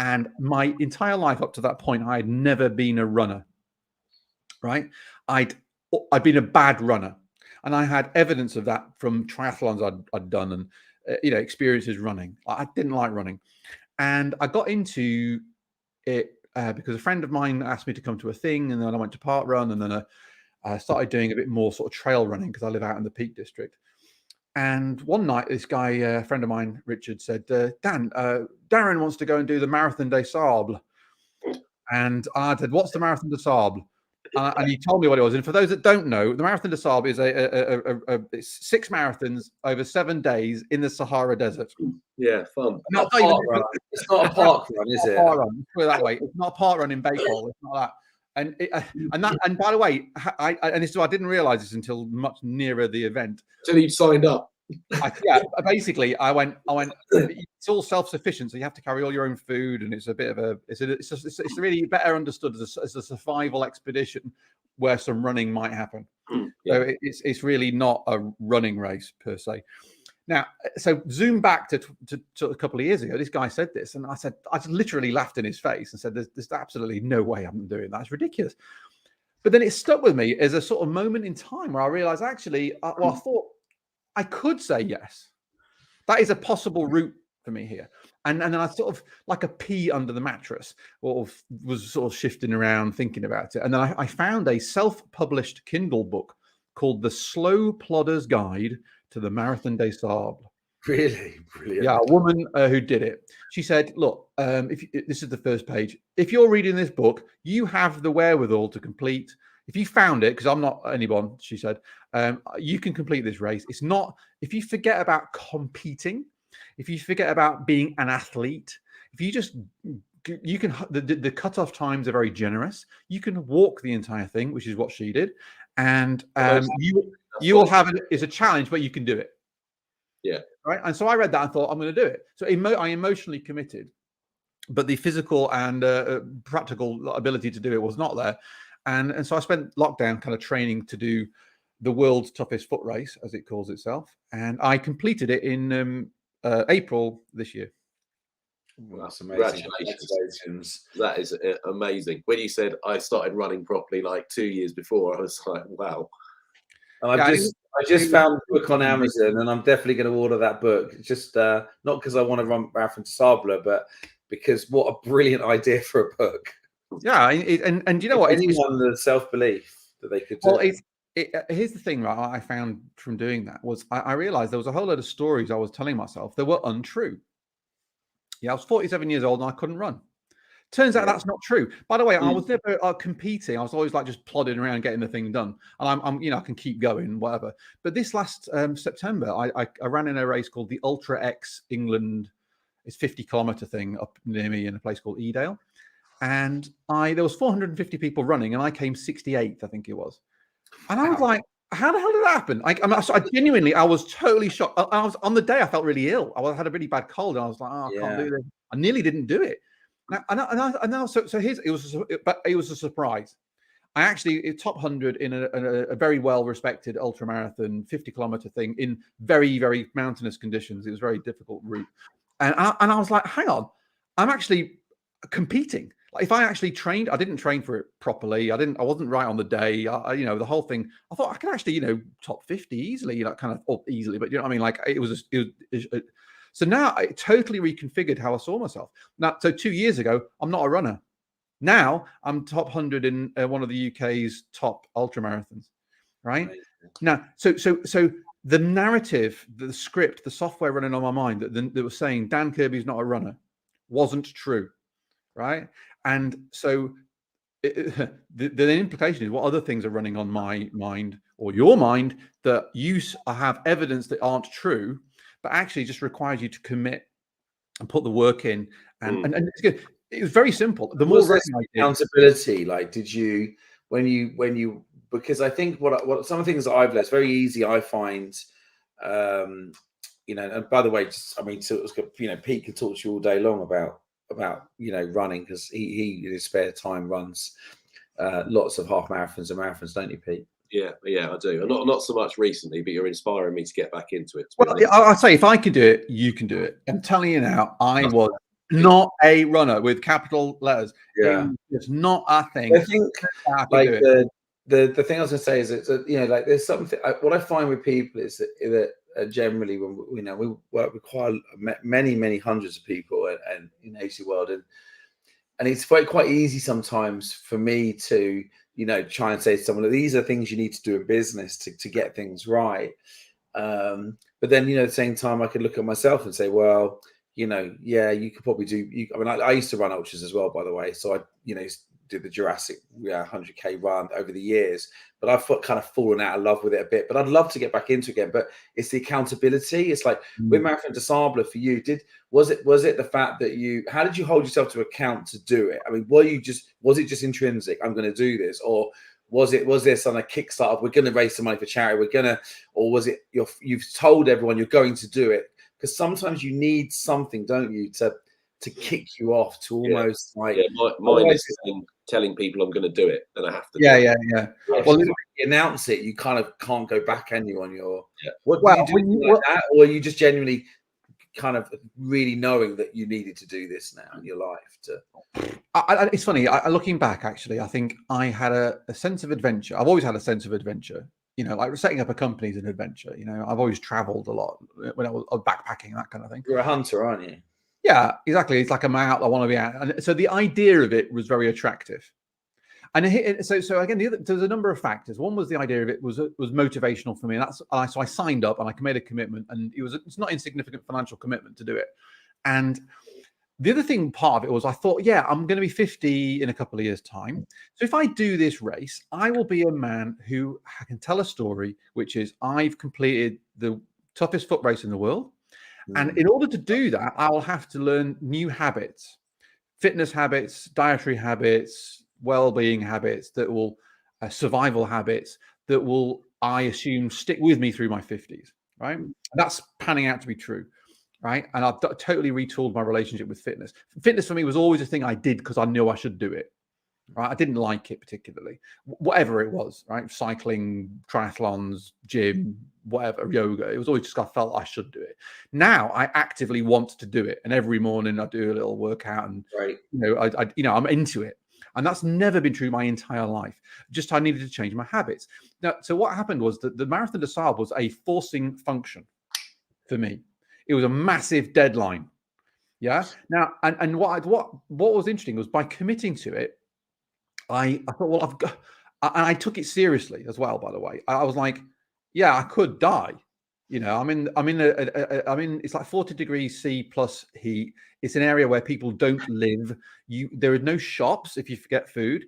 And my entire life up to that point, I had never been a runner, right? I'd been a bad runner. And I had evidence of that from triathlons I'd done and, experiences running. I didn't like running. And I got into it because a friend of mine asked me to come to a thing. And then I went to park run. And then I started doing a bit more sort of trail running because I live out in the Peak District. And one night, this guy, a friend of mine, Richard, said, Dan, Darren wants to go and do the Marathon des Sables. And I said, what's the Marathon des Sables? And he told me what it was. And for those that don't know, the Marathon des Sables is it's 6 marathons over 7 days in the Sahara Desert. Yeah, fun. It's not a park run, is it? Park run. Put it that way. It's not a park run in Bakewell. It's not that. And by the way, I didn't realize this until much nearer the event. Until you signed up. Basically, I went. It's all self-sufficient, so you have to carry all your own food, and it's a bit of it's really better understood as a survival expedition where some running might happen. So it's really not a running race per se. Now, so zoom back to a couple of years ago. This guy said this, and I just literally laughed in his face and said, "There's absolutely no way I'm doing that. It's ridiculous." But then it stuck with me as a sort of moment in time where I realized actually, I thought I could say yes. That is a possible route for me here. And then I sort of, like a pea under the mattress, was sort of shifting around, thinking about it. And then I found a self-published Kindle book called The Slow Plodder's Guide to the Marathon des Sables. Really? Brilliant. Yeah, a woman who did it. She said, look, this is the first page. If you're reading this book, you have the wherewithal to complete. If you found it, because I'm not anyone, she said, you can complete this race. It's not, if you forget about competing, if you forget about being an athlete, if you just, you can, the cutoff times are very generous. You can walk the entire thing, which is what she did. And you will have it as a challenge, but you can do it. Yeah. Right. And so I read that and thought, I'm going to do it. So I emotionally committed, but the physical and practical ability to do it was not there. And so I spent lockdown kind of training to do the world's toughest foot race, as it calls itself. And I completed it in April this year. Well, that's amazing. Congratulations. That is amazing. When you said I started running properly like 2 years before, I was like, wow. And I just found the book on Amazon, and I'm definitely going to order that book. Just not because I want to run Marathon des Sables, but because what a brilliant idea for a book. Yeah, and you know what? Anyone the self-belief that they could do. Well, here's the thing, right? I found from doing that was I realized there was a whole load of stories I was telling myself that were untrue. Yeah, I was 47 years old and I couldn't run. Turns out that's not true. By the way, I was never competing. I was always like just plodding around getting the thing done. And I'm I can keep going, whatever. But this last September, I ran in a race called the Ultra X England. It's 50-kilometer thing up near me in a place called Edale. And there was 450 people running, and I came 68th, I think it was. And I was like, how the hell did that happen? I genuinely, I was totally shocked. I was on the day I felt really ill. I had a really bad cold, and I was like, oh, I can't do this. I nearly didn't do it. Now, so here's it was a surprise. I actually top 100 in a very well respected ultramarathon 50-kilometer thing in very, very mountainous conditions. It was a very difficult route, and I was like, hang on, I'm actually competing. Like if I actually trained, I didn't train for it properly. I wasn't right on the day. The whole thing. I thought I could actually, top 50 easily, kind of easily. But you know what I mean? Like it was. So now I totally reconfigured how I saw myself. Now, so 2 years ago, I'm not a runner. Now I'm top 100 in one of the UK's top ultra marathons. Right now, so the narrative, the script, the software running on my mind that was saying Dan Kirby's not a runner wasn't true. Right. And so the implication is what other things are running on my mind or your mind that you have evidence that aren't true, but actually just requires you to commit and put the work in. And it's good. It was very simple. The more accountability, like, did you, when you, because I think what some of the things that I've learned, it's very easy, I find, and by the way, Pete could talk to you all day long about running, because he in his spare time runs lots of half marathons and marathons, don't you, Pete? Yeah, I do. Not so much recently, but you're inspiring me to get back into it. Well, I'll say if I could do it, you can do it. I'm telling you now, I was not a runner with capital letters. Yeah, it's not a thing. I think like the thing I was going to say is that like there's something. What I find with people is that generally when we work with quite many hundreds of people and in AC world, and it's quite easy sometimes for me to try and say to someone that these are things you need to do in business to get things right, but then at the same time I could look at myself and say, well, you could probably do. I used to run ultras as well, by the way, so I did the Jurassic 100k run over the years, but I've kind of fallen out of love with it a bit. But I'd love to get back into it again. But it's the accountability. It's like with Marathon des Sables for you. Was it the fact that how did you hold yourself to account to do it? I mean, was it just intrinsic? I'm going to do this, or was this on a Kickstarter? We're going to raise some money for charity. Or was it you've told everyone you're going to do it? Because sometimes you need something, don't you, to kick you off, to almost mine is telling people I'm going to do it, and I have to. Yeah. Well, if you announce it, you kind of can't go back, can you, on your? Yeah. What do you do like that, or are you just genuinely kind of really knowing that you needed to do this now in your life? It's funny. Looking back, actually, I think I had a sense of adventure. I've always had a sense of adventure. Like setting up a company is an adventure. I've always traveled a lot when I was backpacking, that kind of thing. You're a hunter, aren't you? Yeah, exactly. It's like I'm out. I want to be out, and so the idea of it was very attractive. And so again, there's a number of factors. One was the idea of it was motivational for me, and so I signed up and I made a commitment, and it's not insignificant financial commitment to do it. And the other part of it was I thought, I'm going to be 50 in a couple of years' time. So if I do this race, I will be a man who can tell a story, which is I've completed the toughest foot race in the world. And in order to do that, I will have to learn new habits, fitness habits, dietary habits, well-being habits survival habits that will, I assume, stick with me through my 50s, right? And that's panning out to be true, right? And I've totally retooled my relationship with fitness. Fitness for me was always a thing I did because I knew I should do it, right? I didn't like it particularly, whatever it was, right? Cycling, triathlons, gym, whatever, yoga. It was always just I felt I should do it. Now I actively want to do it, and every morning I do a little workout, and I'm into it. And that's never been true my entire life. Just I needed to change my habits. Now, so what happened was that the Marathon des Sables was a forcing function for me. It was a massive deadline. Yeah. Now, and what was interesting was by committing to it, I thought, well, And I took it seriously as well, by the way. I was like, yeah, I could die. You know, I'm in it's like 40 degrees C plus heat. It's an area where people don't live. There are no shops if you forget food.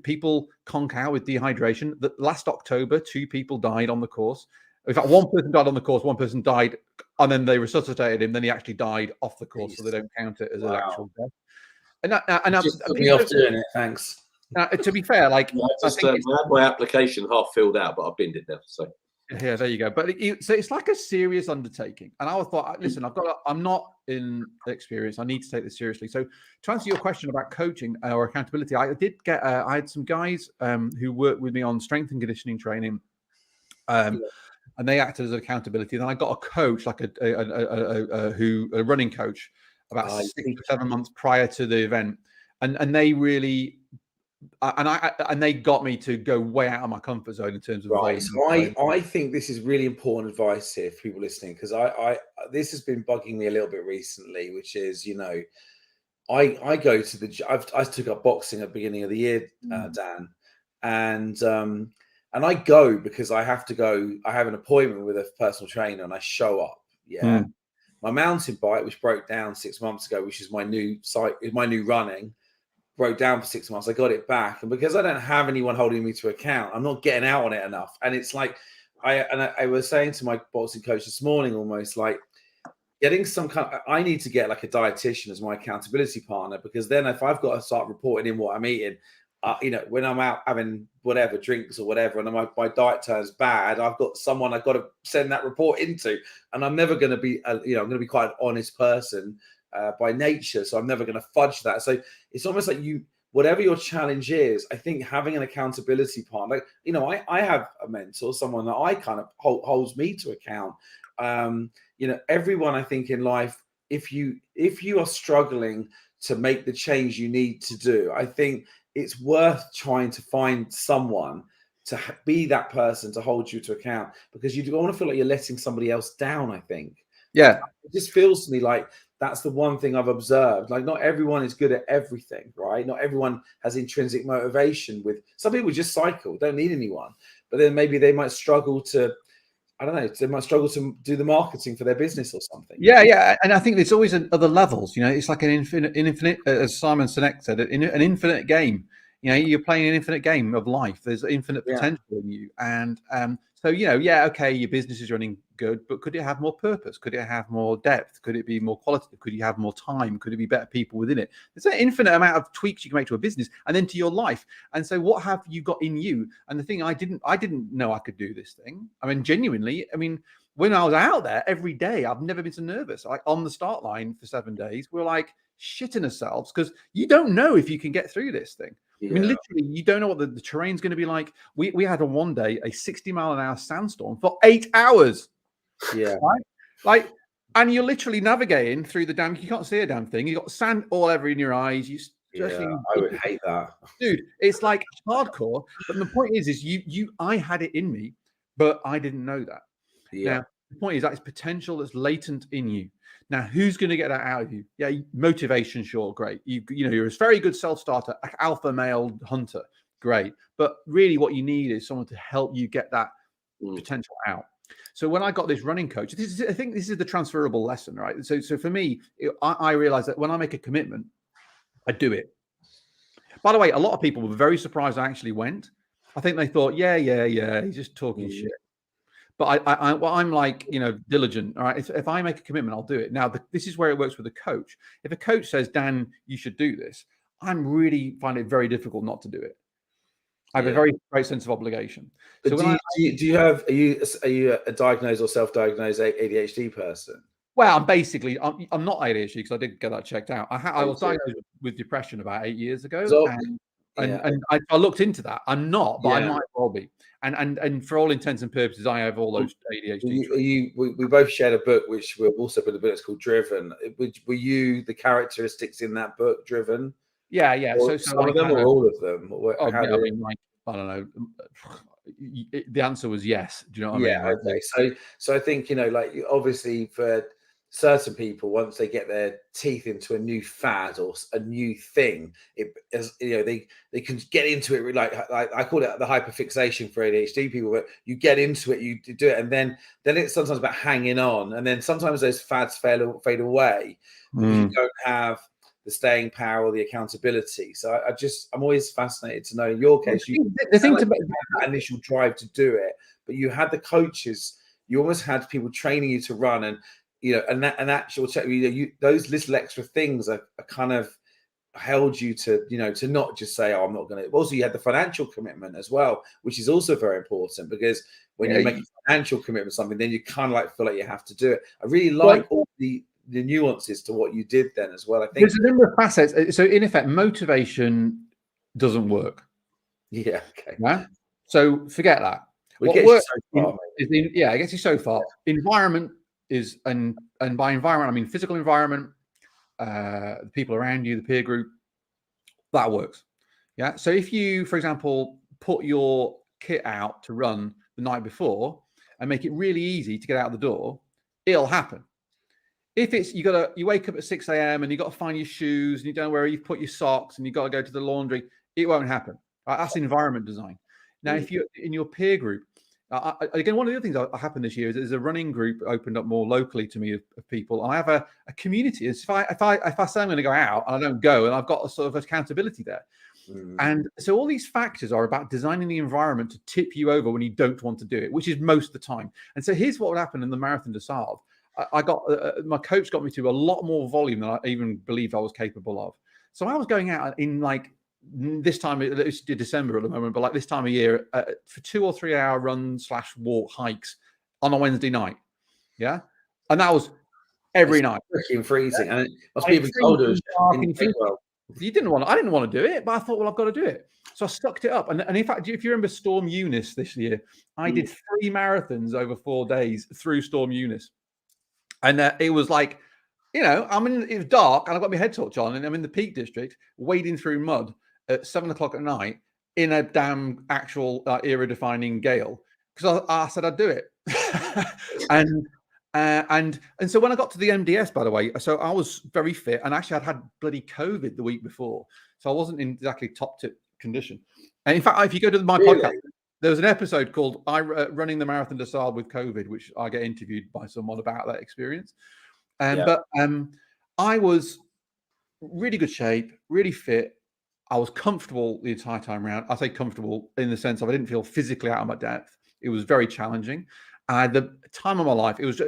People conk out with dehydration. Last October, 2 people died on the course. In fact, 1 person died on the course, 1 person died, and then they resuscitated him. Then he actually died off the course, so they don't count it as an actual death. And Just put me off doing it. Thanks. To be fair, like I had my application half filled out, but I've binned it now. So yeah, there you go. But so it's like a serious undertaking. And I thought, listen, I'm not in experience. I need to take this seriously. So to answer your question about coaching or accountability, I did get, I had some guys who worked with me on strength and conditioning training. And they acted as an accountability. Then I got a coach, like a running coach, about 6 or 7 months prior to the event, and they really, and they got me to go way out of my comfort zone in terms of right. So I think this is really important advice here for people listening, because I this has been bugging me a little bit recently, which is, I go to I took up boxing at the beginning of the year, Dan, and I go because I have to go. I have an appointment with a personal trainer, and I show up. Yeah. My mountain bike, which broke down 6 months ago, which is my new running, broke down for 6 months. I got it back, and because I don't have anyone holding me to account, I'm not getting out on it enough. And it's like I was saying to my boxing coach this morning, almost like getting some kind. I need to get like a dietitian as my accountability partner, because then if I've got to start reporting in what I'm eating, when I'm out having whatever drinks or whatever, and my diet turns bad, I've got someone I've got to send that report into, and I'm never going to be, I'm going to be quite an honest person by nature, so I'm never going to fudge that. So it's almost like whatever your challenge is, I think having an accountability partner, I have a mentor, someone that I kind of holds me to account. Everyone, I think, in life, if you are struggling to make the change you need to do, I think it's worth trying to find someone to be that person to hold you to account, because you don't want to feel like you're letting somebody else down. I think, yeah, it just feels to me like that's the one thing I've observed. Like, not everyone is good at everything, right? Not everyone has intrinsic motivation. With some people just cycle, don't need anyone, but then maybe they might struggle to, I don't know, they might struggle to do the marketing for their business or something. Yeah. And I think there's always other levels. It's like an infinite, as Simon Sinek said, an infinite game. You're playing an infinite game of life. There's infinite potential in you. And so, okay, your business is running good, but could it have more purpose? Could it have more depth? Could it be more qualitative? Could you have more time? Could it be better people within it? There's an infinite amount of tweaks you can make to a business and then to your life. And so what have you got in you? And the thing, I didn't know I could do this thing. I mean, genuinely, when I was out there every day, I've never been so nervous. Like on the start line for 7 days, we're like shitting ourselves because you don't know if you can get through this thing. Yeah. Literally, you don't know what the terrain's going to be like. We had one day a 60-mile-an-hour sandstorm for 8 hours. Yeah. Right? And you're literally navigating through the damn, you can't see a damn thing. You got sand all over in your eyes. I would hate that. Dude, it's like hardcore. But the point is I had it in me, but I didn't know that. Yeah. Now, the point is that it's potential that's latent in you. Now, who's going to get that out of you? Yeah, motivation, sure, great. You're a very good self-starter, alpha male hunter, great. But really what you need is someone to help you get that potential out. So when I got this running coach, I think this is the transferable lesson, right? So for me, I realized that when I make a commitment, I do it. By the way, a lot of people were very surprised I actually went. I think they thought, yeah, he's just talking shit. But I'm like, diligent. All right. If I make a commitment, I'll do it. Now, this is where it works with a coach. If a coach says, Dan, you should do this, I'm really find it very difficult not to do it. I have a very great sense of obligation. But so are you a diagnosed or self-diagnosed ADHD person? Well, I'm not ADHD because I did get that checked out. I was diagnosed with depression about 8 years ago. And I looked into that. I'm not, but I might well be. And for all intents and purposes, I have all those ADHD. We both shared a book, which will also put a book. It's called Driven. Were you the characteristics in that book Driven? Yeah. So some of them or all of them? I don't know. The answer was yes. Do you know what I mean? Okay. So I think, obviously for certain people, once they get their teeth into a new fad or a new thing, they can get into it. Like I call it the hyperfixation for ADHD people, where you get into it, you do it, and then it's sometimes about hanging on, and then sometimes those fads fade away because you don't have the staying power or the accountability. So I'm always fascinated to know in your case, the thing about that initial drive to do it, but you had the coaches, you almost had people training you to run, and an actual those little extra things are kind of held you to to not just say, oh, I'm not going to. Also, you had the financial commitment as well, which is also very important, because when you make a financial commitment to something, then you kind of like feel like you have to do it. I really like all the nuances to what you did then as well. I think there's a number of facets. So in effect, motivation doesn't work. Yeah. Okay. Yeah. So forget that. What works so far, it gets you so far. Environment is, and by environment, I mean physical environment, the people around you, the peer group, that works. Yeah. So if you, for example, put your kit out to run the night before and make it really easy to get out the door, it'll happen. If it's you wake up at 6 a.m. and you got to find your shoes and you don't know where you've put your socks and you got to go to the laundry, it won't happen. Right? That's environment design. Now, if you're in your peer group, again, one of the other things that happened this year is there's a running group opened up more locally to me of people, and I have a community. If I say I'm going to go out and I don't go, and I've got a sort of accountability there. And so all these factors are about designing the environment to tip you over when you don't want to do it, which is most of the time. And so here's what would happen in the Marathon des Sables. I got my coach got me to a lot more volume than I even believed I was capable of. So I was going out in like this time, it's December at the moment, but like this time of year for 2 or 3 hour runs / walk hikes on a Wednesday night. Yeah. And that was every night. Freaking freezing. And it must be even colder. I didn't want to do it, but I thought, well, I've got to do it. So I sucked it up. And in fact, if you remember Storm Eunice this year, I did 3 marathons over 4 days through Storm Eunice. And it was like, it was dark and I've got my head torch on and I'm in the Peak District wading through mud at 7 o'clock at night in a damn actual era-defining gale, because I said I'd do it. and so when I got to the MDS, by the way, so I was very fit, and actually I'd had bloody COVID the week before, so I wasn't in exactly top-tip condition. And in fact, if you go to my podcast, there was an episode called Running the Marathon des Sables with COVID, which I get interviewed by someone about that experience. But I was really good shape, really fit. I was comfortable the entire time around. I say comfortable in the sense of I didn't feel physically out of my depth. It was very challenging. The time of my life, it was,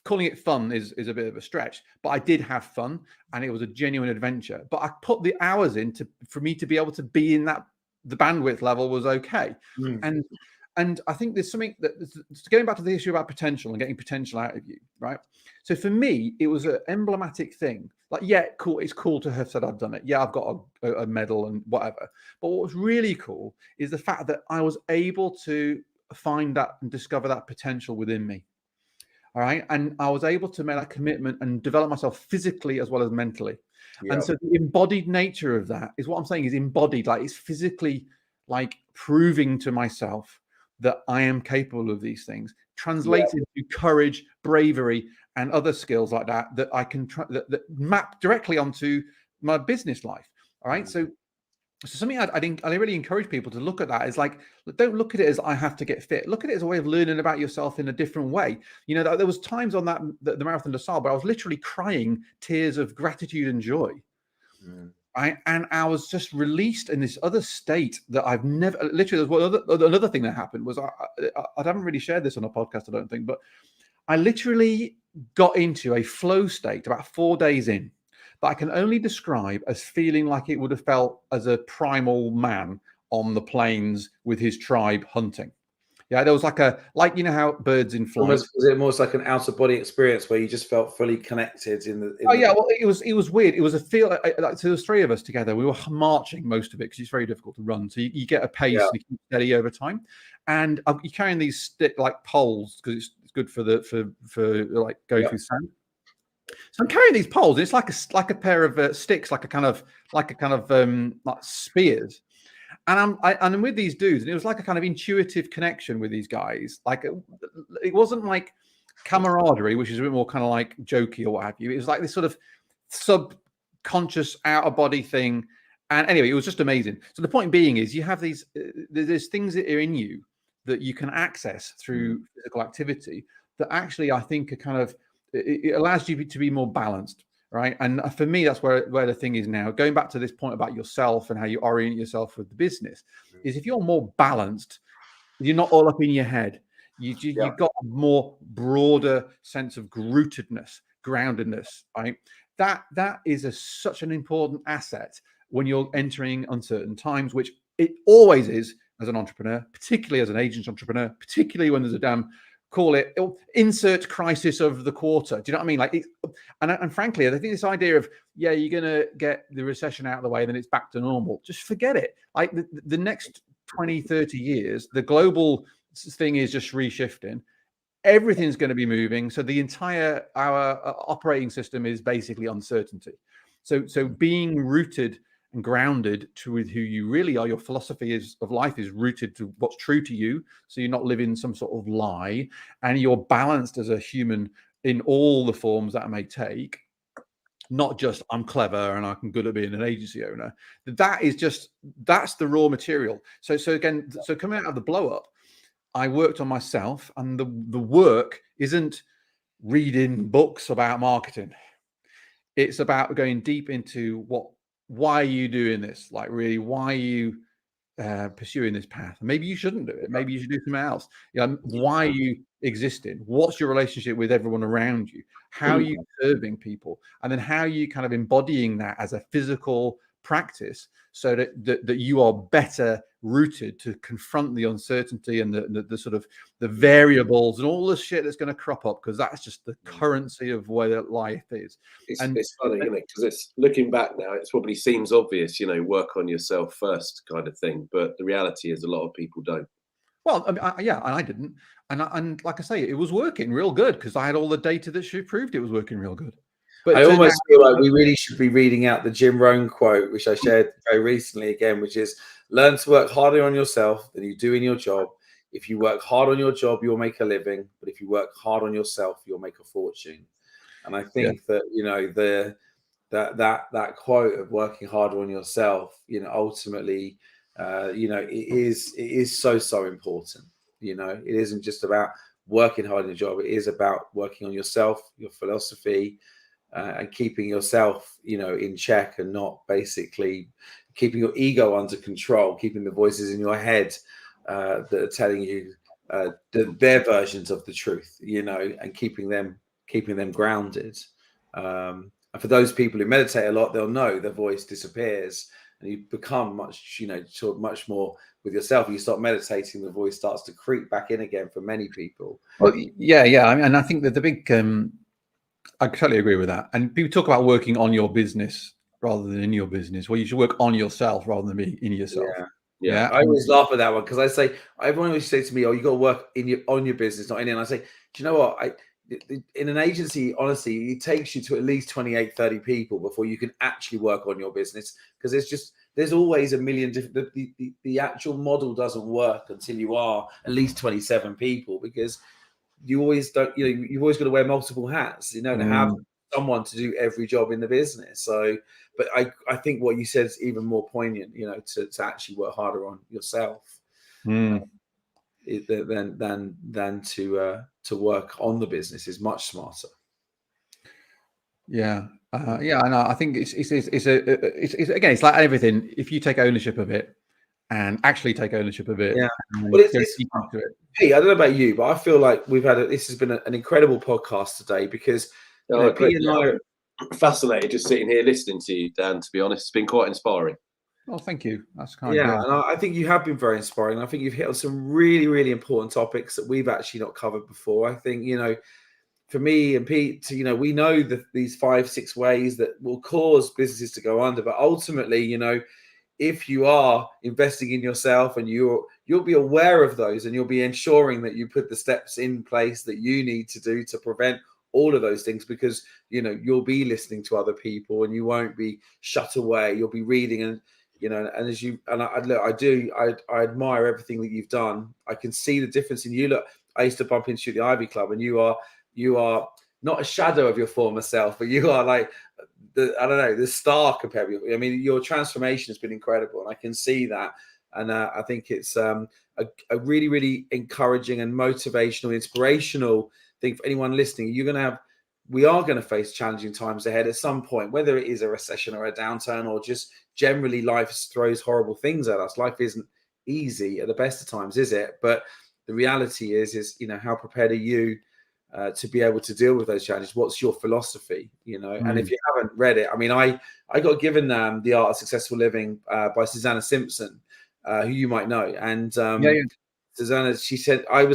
calling it fun is a bit of a stretch, but I did have fun and it was a genuine adventure. But I put the hours in for me to be able to be in that, the bandwidth level was okay. And I think there's something that, going back to the issue about potential and getting potential out of you, right? So for me, it was an emblematic thing. Like, cool. It's cool to have said I've done it. Yeah, I've got a medal and whatever. But what was really cool is the fact that I was able to find that and discover that potential within me. All right. And I was able to make that commitment and develop myself physically as well as mentally. Yep. And so the embodied nature of that is what I'm saying is embodied. Like, it's physically like proving to myself that I am capable of these things, translated to courage, bravery, and other skills like that I can that map directly onto my business life. All right. So something I really encourage people to look at that is like, don't look at it as I have to get fit. Look at it as a way of learning about yourself in a different way. There was times on the Marathon des Sables where I was literally crying tears of gratitude and joy. And I was just released in this other state that I've never. Literally, another thing that happened was I haven't really shared this on a podcast, I don't think, but I literally got into a flow state about 4 days in that I can only describe as feeling like it would have felt as a primal man on the plains with his tribe hunting. Yeah, there was like how birds in flight. Was it almost like an out of body experience where you just felt fully connected well, it was weird. It was a feel like so there was 3 of us together. We were marching most of it because it's very difficult to run. So you get a pace and you keep steady over time. And you're carrying these stick like poles because it's good for like going through sand. So I'm carrying these poles. It's like a pair of sticks, like a kind of like spears. And I'm with these dudes, and it was like a kind of intuitive connection with these guys. Like, it wasn't like camaraderie, which is a bit more kind of like jokey or what have you. It was like this sort of subconscious out of body thing. And anyway, it was just amazing. So the point being is you have these, there's things that are in you that you can access through physical activity that actually I think are kind of, it allows you to be more balanced, right? And for me, that's where the thing is now. Going back to this point about yourself and how you orient yourself with the business, is if you're more balanced, you're not all up in your head. You've got a more broader sense of rootedness, groundedness, right? That is such an important asset when you're entering uncertain times, which it always is as an entrepreneur, particularly as an agent entrepreneur, particularly when there's a damn, call it insert crisis of the quarter. Do you know what I mean? Like, and frankly, I think this idea of, yeah, you're going to get the recession out of the way, then it's back to normal. Just forget it. Like the next 20, 30 years, the global thing is just reshifting. Everything's going to be moving. So the entire, our operating system is basically uncertainty. So being rooted and grounded to with who you really are, your philosophy of life is rooted to what's true to you. So you're not living some sort of lie, and you're balanced as a human in all the forms that may take. Not just I'm clever and I'm good at being an agency owner. That's the raw material. So coming out of the blow up, I worked on myself, and the work isn't reading books about marketing. It's about going deep into why are you doing this? Like, really, why are you pursuing this path? Maybe you shouldn't do it. Maybe you should do something else. Why are you existing? What's your relationship with everyone around you? How are you serving people? And then how are you kind of embodying that as a physical practice so that you are better rooted to confront the uncertainty and the sort of the variables and all the shit that's going to crop up, because that's just the currency of where life is. It's funny, isn't it? Because it's looking back now, it probably seems obvious, work on yourself first kind of thing. But the reality is a lot of people don't. Well, I mean, yeah, and I didn't. And like I say, it was working real good because I had all the data that proved it was working real good. But I almost feel like we really should be reading out the Jim Rohn quote, which I shared very recently again, which is, learn to work harder on yourself than you do in your job. If you work hard on your job, you'll make a living. But if you work hard on yourself, you'll make a fortune. And I think that, that quote of working harder on yourself, ultimately, it is so important. It isn't just about working hard in your job. It is about working on yourself, your philosophy, and keeping yourself, in check, and not basically keeping your ego under control, keeping the voices in your head that are telling you their versions of the truth, and keeping them grounded. And for those people who meditate a lot, they'll know their voice disappears, and you become much more with yourself. You start meditating, the voice starts to creep back in again for many people. Well, yeah. I mean, and I think that the big, I totally agree with that. And people talk about working on your business rather than in your business. Well, you should work on yourself rather than be in yourself. Yeah. I always laugh at that one, because everyone always says to me, "Oh, you got to work on your business, not in it." And I say, do you know what? In an agency, honestly, it takes you to at least 28, 30 people before you can actually work on your business, because there's always a million different. The actual model doesn't work until you are at least 27 people, because you always don't, you've always got to wear multiple hats, to have someone to do every job in the business. So, but I think what you said is even more poignant, to actually work harder on yourself than to work on the business is much smarter. Yeah. And I think it's again, it's like everything. If you take ownership of it and actually take ownership of it, well, Pete, I don't know about you, but I feel like this has been an incredible podcast today, because Pete and I are fascinated just sitting here listening to you, Dan. To be honest, it's been quite inspiring. Oh, thank you. That's kind. Yeah, and I think you have been very inspiring. I think you've hit on some really, really important topics that we've actually not covered before. I think, for me and Pete, we know that these 5-6 ways that will cause businesses to go under, but ultimately, if you are investing in yourself, and you'll be aware of those, and you'll be ensuring that you put the steps in place that you need to do to prevent all of those things, because you'll be listening to other people, and you won't be shut away. You'll be reading, and I admire everything that you've done. I can see the difference in you. Look, I used to bump into you at the Ivy Club, and you are you are not a shadow of your former self, but you are like the star compared with. I mean, your transformation has been incredible, and I can see that. And I think it's a really, really encouraging and motivational, inspirational thing for anyone listening. We are going to face challenging times ahead at some point, whether it is a recession or a downturn, or just generally life throws horrible things at us. Life isn't easy at the best of times, is it? But the reality is how prepared are you to be able to deal with those challenges? What's your philosophy? And if you haven't read it, I mean, I got given The Art of Successful Living by Susanna Simpson, who you might know. And Susanna, she said, I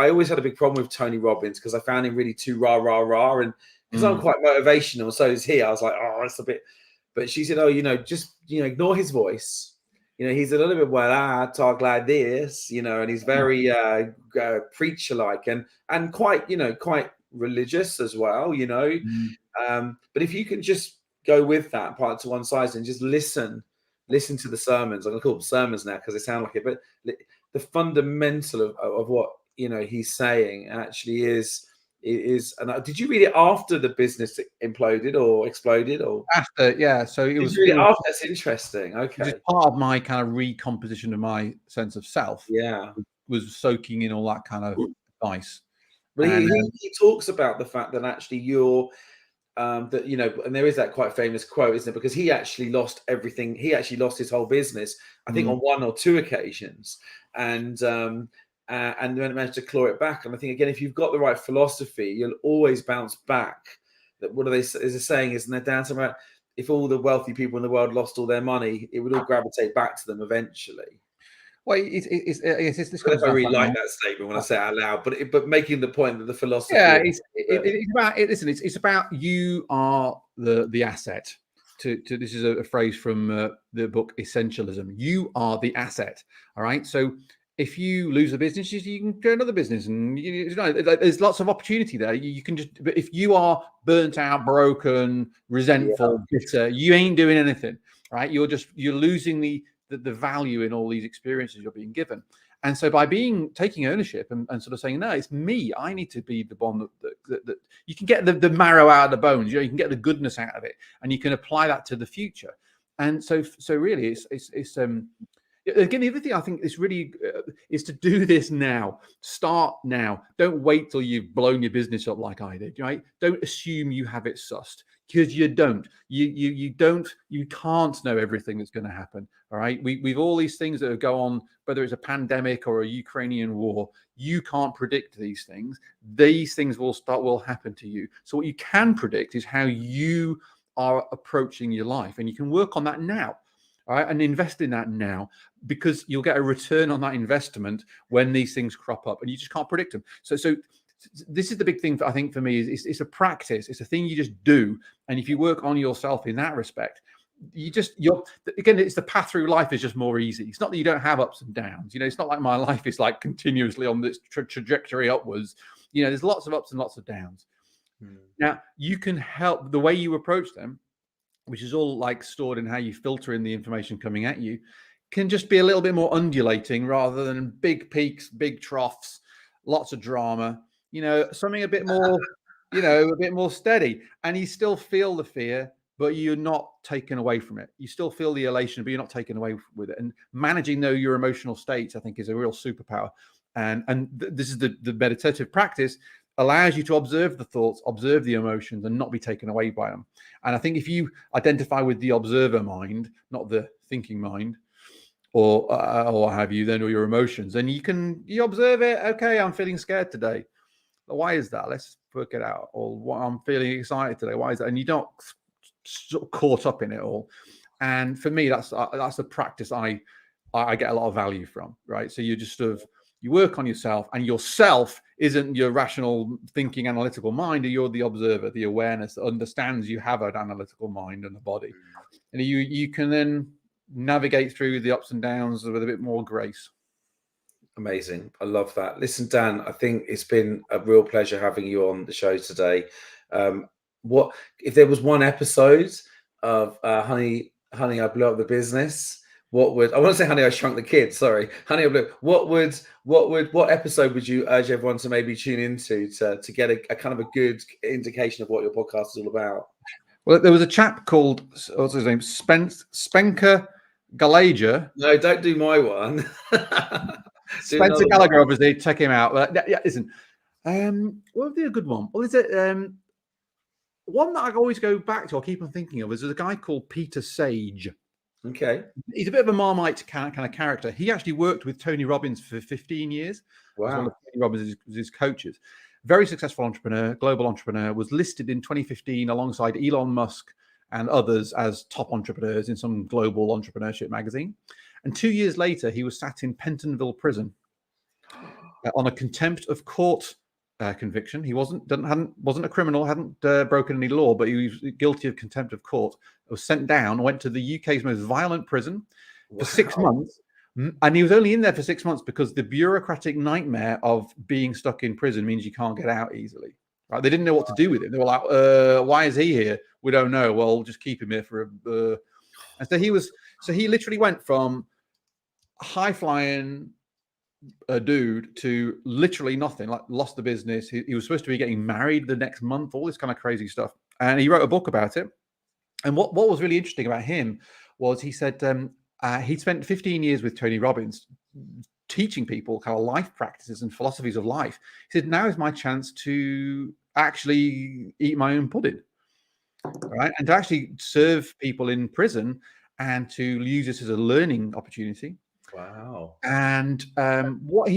always had a big problem with Tony Robbins because I found him really too rah. And because I'm quite motivational, so is he. I was like, oh, it's a bit. But she said, oh, just, ignore his voice. He's a little bit, talk like this, and he's very preacher-like and quite religious as well, But if you can just go with that part to one side and just listen to the sermons. I'm going to call them sermons now because they sound like it, but the fundamental of what he's saying actually is. And did you read it after the business imploded or exploded, or after? Yeah, so it was after. That's interesting. Okay, just part of my kind of recomposition of my sense of self. Yeah, was soaking in all that kind of advice. But he talks about the fact that actually you're that and there is that quite famous quote, isn't it? Because he actually lost everything. He actually lost his whole business, I think, on 1 or 2 occasions, and then managed to claw it back. And I think, again, if you've got the right philosophy, you'll always bounce back. That what are they? Is a saying, isn't there, Dan? About if all the wealthy people in the world lost all their money, it would all gravitate back to them eventually. Well, it's this. I really like that statement when I say it out loud, but making the point that the philosophy. Yeah, it's about it. Listen, it's about you are the asset. This is a phrase from the book Essentialism. You are the asset. All right. So if you lose a business, you can go another business, and there's lots of opportunity there. You can just. But if you are burnt out, broken, resentful, bitter, you ain't doing anything. Right. You're losing the value in all these experiences you're being given. And so by taking ownership and sort of saying, no, it's me, I need to be the one that you can get the marrow out of the bones, you can get the goodness out of it, and you can apply that to the future. And so really it's again, the other thing I think is really is to do this now. Start now. Don't wait till you've blown your business up like I did, right? Don't assume you have it sussed, because you don't. You can't know everything that's going to happen. All right. We've all these things that go on, whether it's a pandemic or a Ukrainian war. You can't predict these things. These things will happen to you. So what you can predict is how you are approaching your life, and you can work on that now. All right, and invest in that now, because you'll get a return on that investment when these things crop up, and you just can't predict them. So this is the big thing I think for me is it's a practice. It's a thing you just do, and if you work on yourself in that respect, again, it's the path through life is just more easy. It's not that you don't have ups and downs. It's not like my life is like continuously on this trajectory upwards. There's lots of ups and lots of downs. Now you can help the way you approach them, which is all like stored in how you filter in the information coming at you, can just be a little bit more undulating rather than big peaks, big troughs, lots of drama, something a bit more, a bit more steady. And you still feel the fear, but you're not taken away from it. You still feel the elation, but you're not taken away with it. And managing your emotional states, I think, is a real superpower. And this is the meditative practice allows you to observe the thoughts, observe the emotions, and not be taken away by them. And I think if you identify with the observer mind, not the thinking mind, or what have you, then, or your emotions, then you observe it. Okay, I'm feeling scared today. Why is that? Let's work it out. Or I'm feeling excited today. Why is that? And you don't sort of caught up in it all. And for me, that's a practice I get a lot of value from. Right. So you just sort of you work on yourself, and yourself isn't your rational thinking analytical mind. You're the observer, the awareness that understands you have an analytical mind and a body, and you can then navigate through the ups and downs with a bit more grace. Amazing. I love that. Listen, Dan, I think it's been a real pleasure having you on the show today. What if there was one episode of Honey, I Blew Up the Business? what would, I want to say Honey, I Shrunk the Kids, sorry. Honey, I Blew, what episode would you urge everyone to maybe tune into to get a kind of a good indication of what your podcast is all about? Well, there was a chap called, what's his name? Spencer Gallagher. No, don't do my one. Spencer Gallagher, obviously, check him out. Yeah, listen. What would be a good one? Well, is it one that I always go back to? I keep on thinking of is there's a guy called Peter Sage. Okay, he's a bit of a Marmite kind of character. He actually worked with Tony Robbins for 15 years. Wow, one of Tony Robbins' his coaches. Very successful entrepreneur, global entrepreneur. Was listed in 2015 alongside Elon Musk and others as top entrepreneurs in some global entrepreneurship magazine. And 2 years later, he was sat in Pentonville prison on a contempt of court conviction. He wasn't a criminal, hadn't broken any law, but he was guilty of contempt of court. Was sent down, went to the UK's most violent prison for 6 months, and he was only in there for 6 months because the bureaucratic nightmare of being stuck in prison means you can't get out easily. Right? They didn't know what to do with him. They were like, "Why is he here? We don't know. Well, we'll just keep him here for a." And so he literally went from high flying a dude to literally nothing, like lost the business. He was supposed to be getting married the next month, all this kind of crazy stuff. And he wrote a book about it. And what was really interesting about him was he said he'd spent 15 years with Tony Robbins teaching people kind of life practices and philosophies of life. He said, now is my chance to actually eat my own pudding, right? And to actually serve people in prison and to use this as a learning opportunity. Wow. And what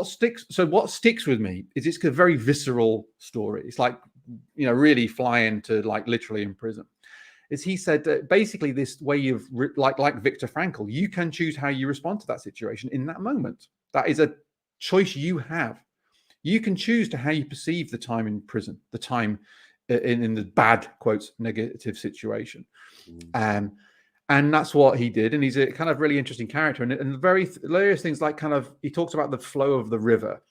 sticks with me is it's a very visceral story. It's like, really flying to like literally in prison. Is he said that basically this way of like Viktor Frankl, you can choose how you respond to that situation in that moment. That is a choice you have. You can choose to how you perceive the time in prison, the time in the bad quotes negative situation. And that's what he did. And he's a kind of really interesting character. And very hilarious things like he talks about the flow of the river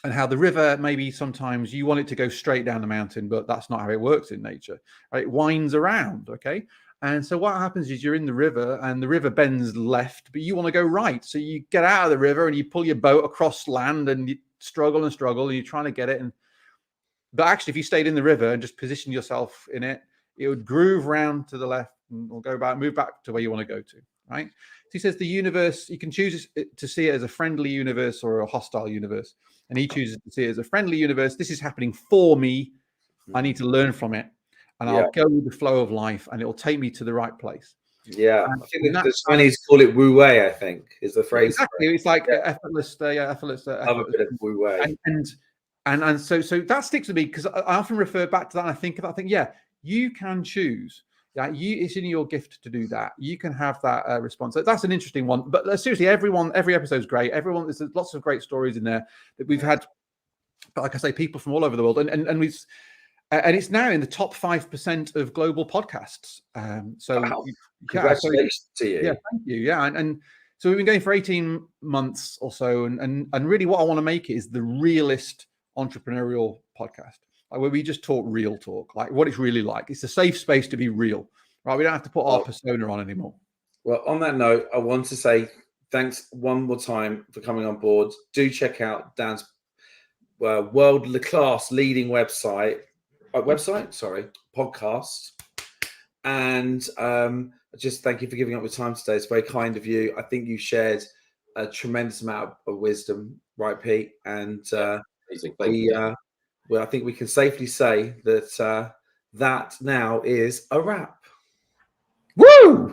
and how the river, maybe sometimes you want it to go straight down the mountain, but that's not how it works in nature. Right? It winds around. Okay. And so what happens is you're in the river and the river bends left, but you want to go right. So you get out of the river and you pull your boat across land and you struggle and you're trying to get it. But actually, if you stayed in the river and just positioned yourself in it, it would groove round to the left or move back to where you want to go to, right? So he says the universe, you can choose to see it as a friendly universe or a hostile universe. And he chooses to see it as a friendly universe. This is happening for me. I need to learn from it. And I'll go with the flow of life and it will take me to the right place. Yeah. I think the Chinese call it wu wei, I think, is the phrase. Exactly. It's like effortless. Effortless. Have a bit of wu wei. And so that sticks with me because I often refer back to that. And I think, you can choose. It's in your gift to do that. You can have that response. So that's an interesting one. But seriously, every episode is great. There's lots of great stories in there that we've had. But like I say, people from all over the world, and it's now in the top 5% of global podcasts. Congratulations to you. Yeah, thank you. Yeah, and so we've been going for 18 months or so, and really, what I want to make it is the realist entrepreneurial podcast. Where we just talk real talk, like what it's really like. It's a safe space to be real, right? We don't have to put our persona on anymore. Well, on that note, I want to say thanks one more time for coming on board. Do check out Dan's world-class leading podcast. And just thank you for giving up your time today. It's very kind of you. I think you shared a tremendous amount of wisdom, right, Pete? And I think we can safely say that that now is a wrap. Woo!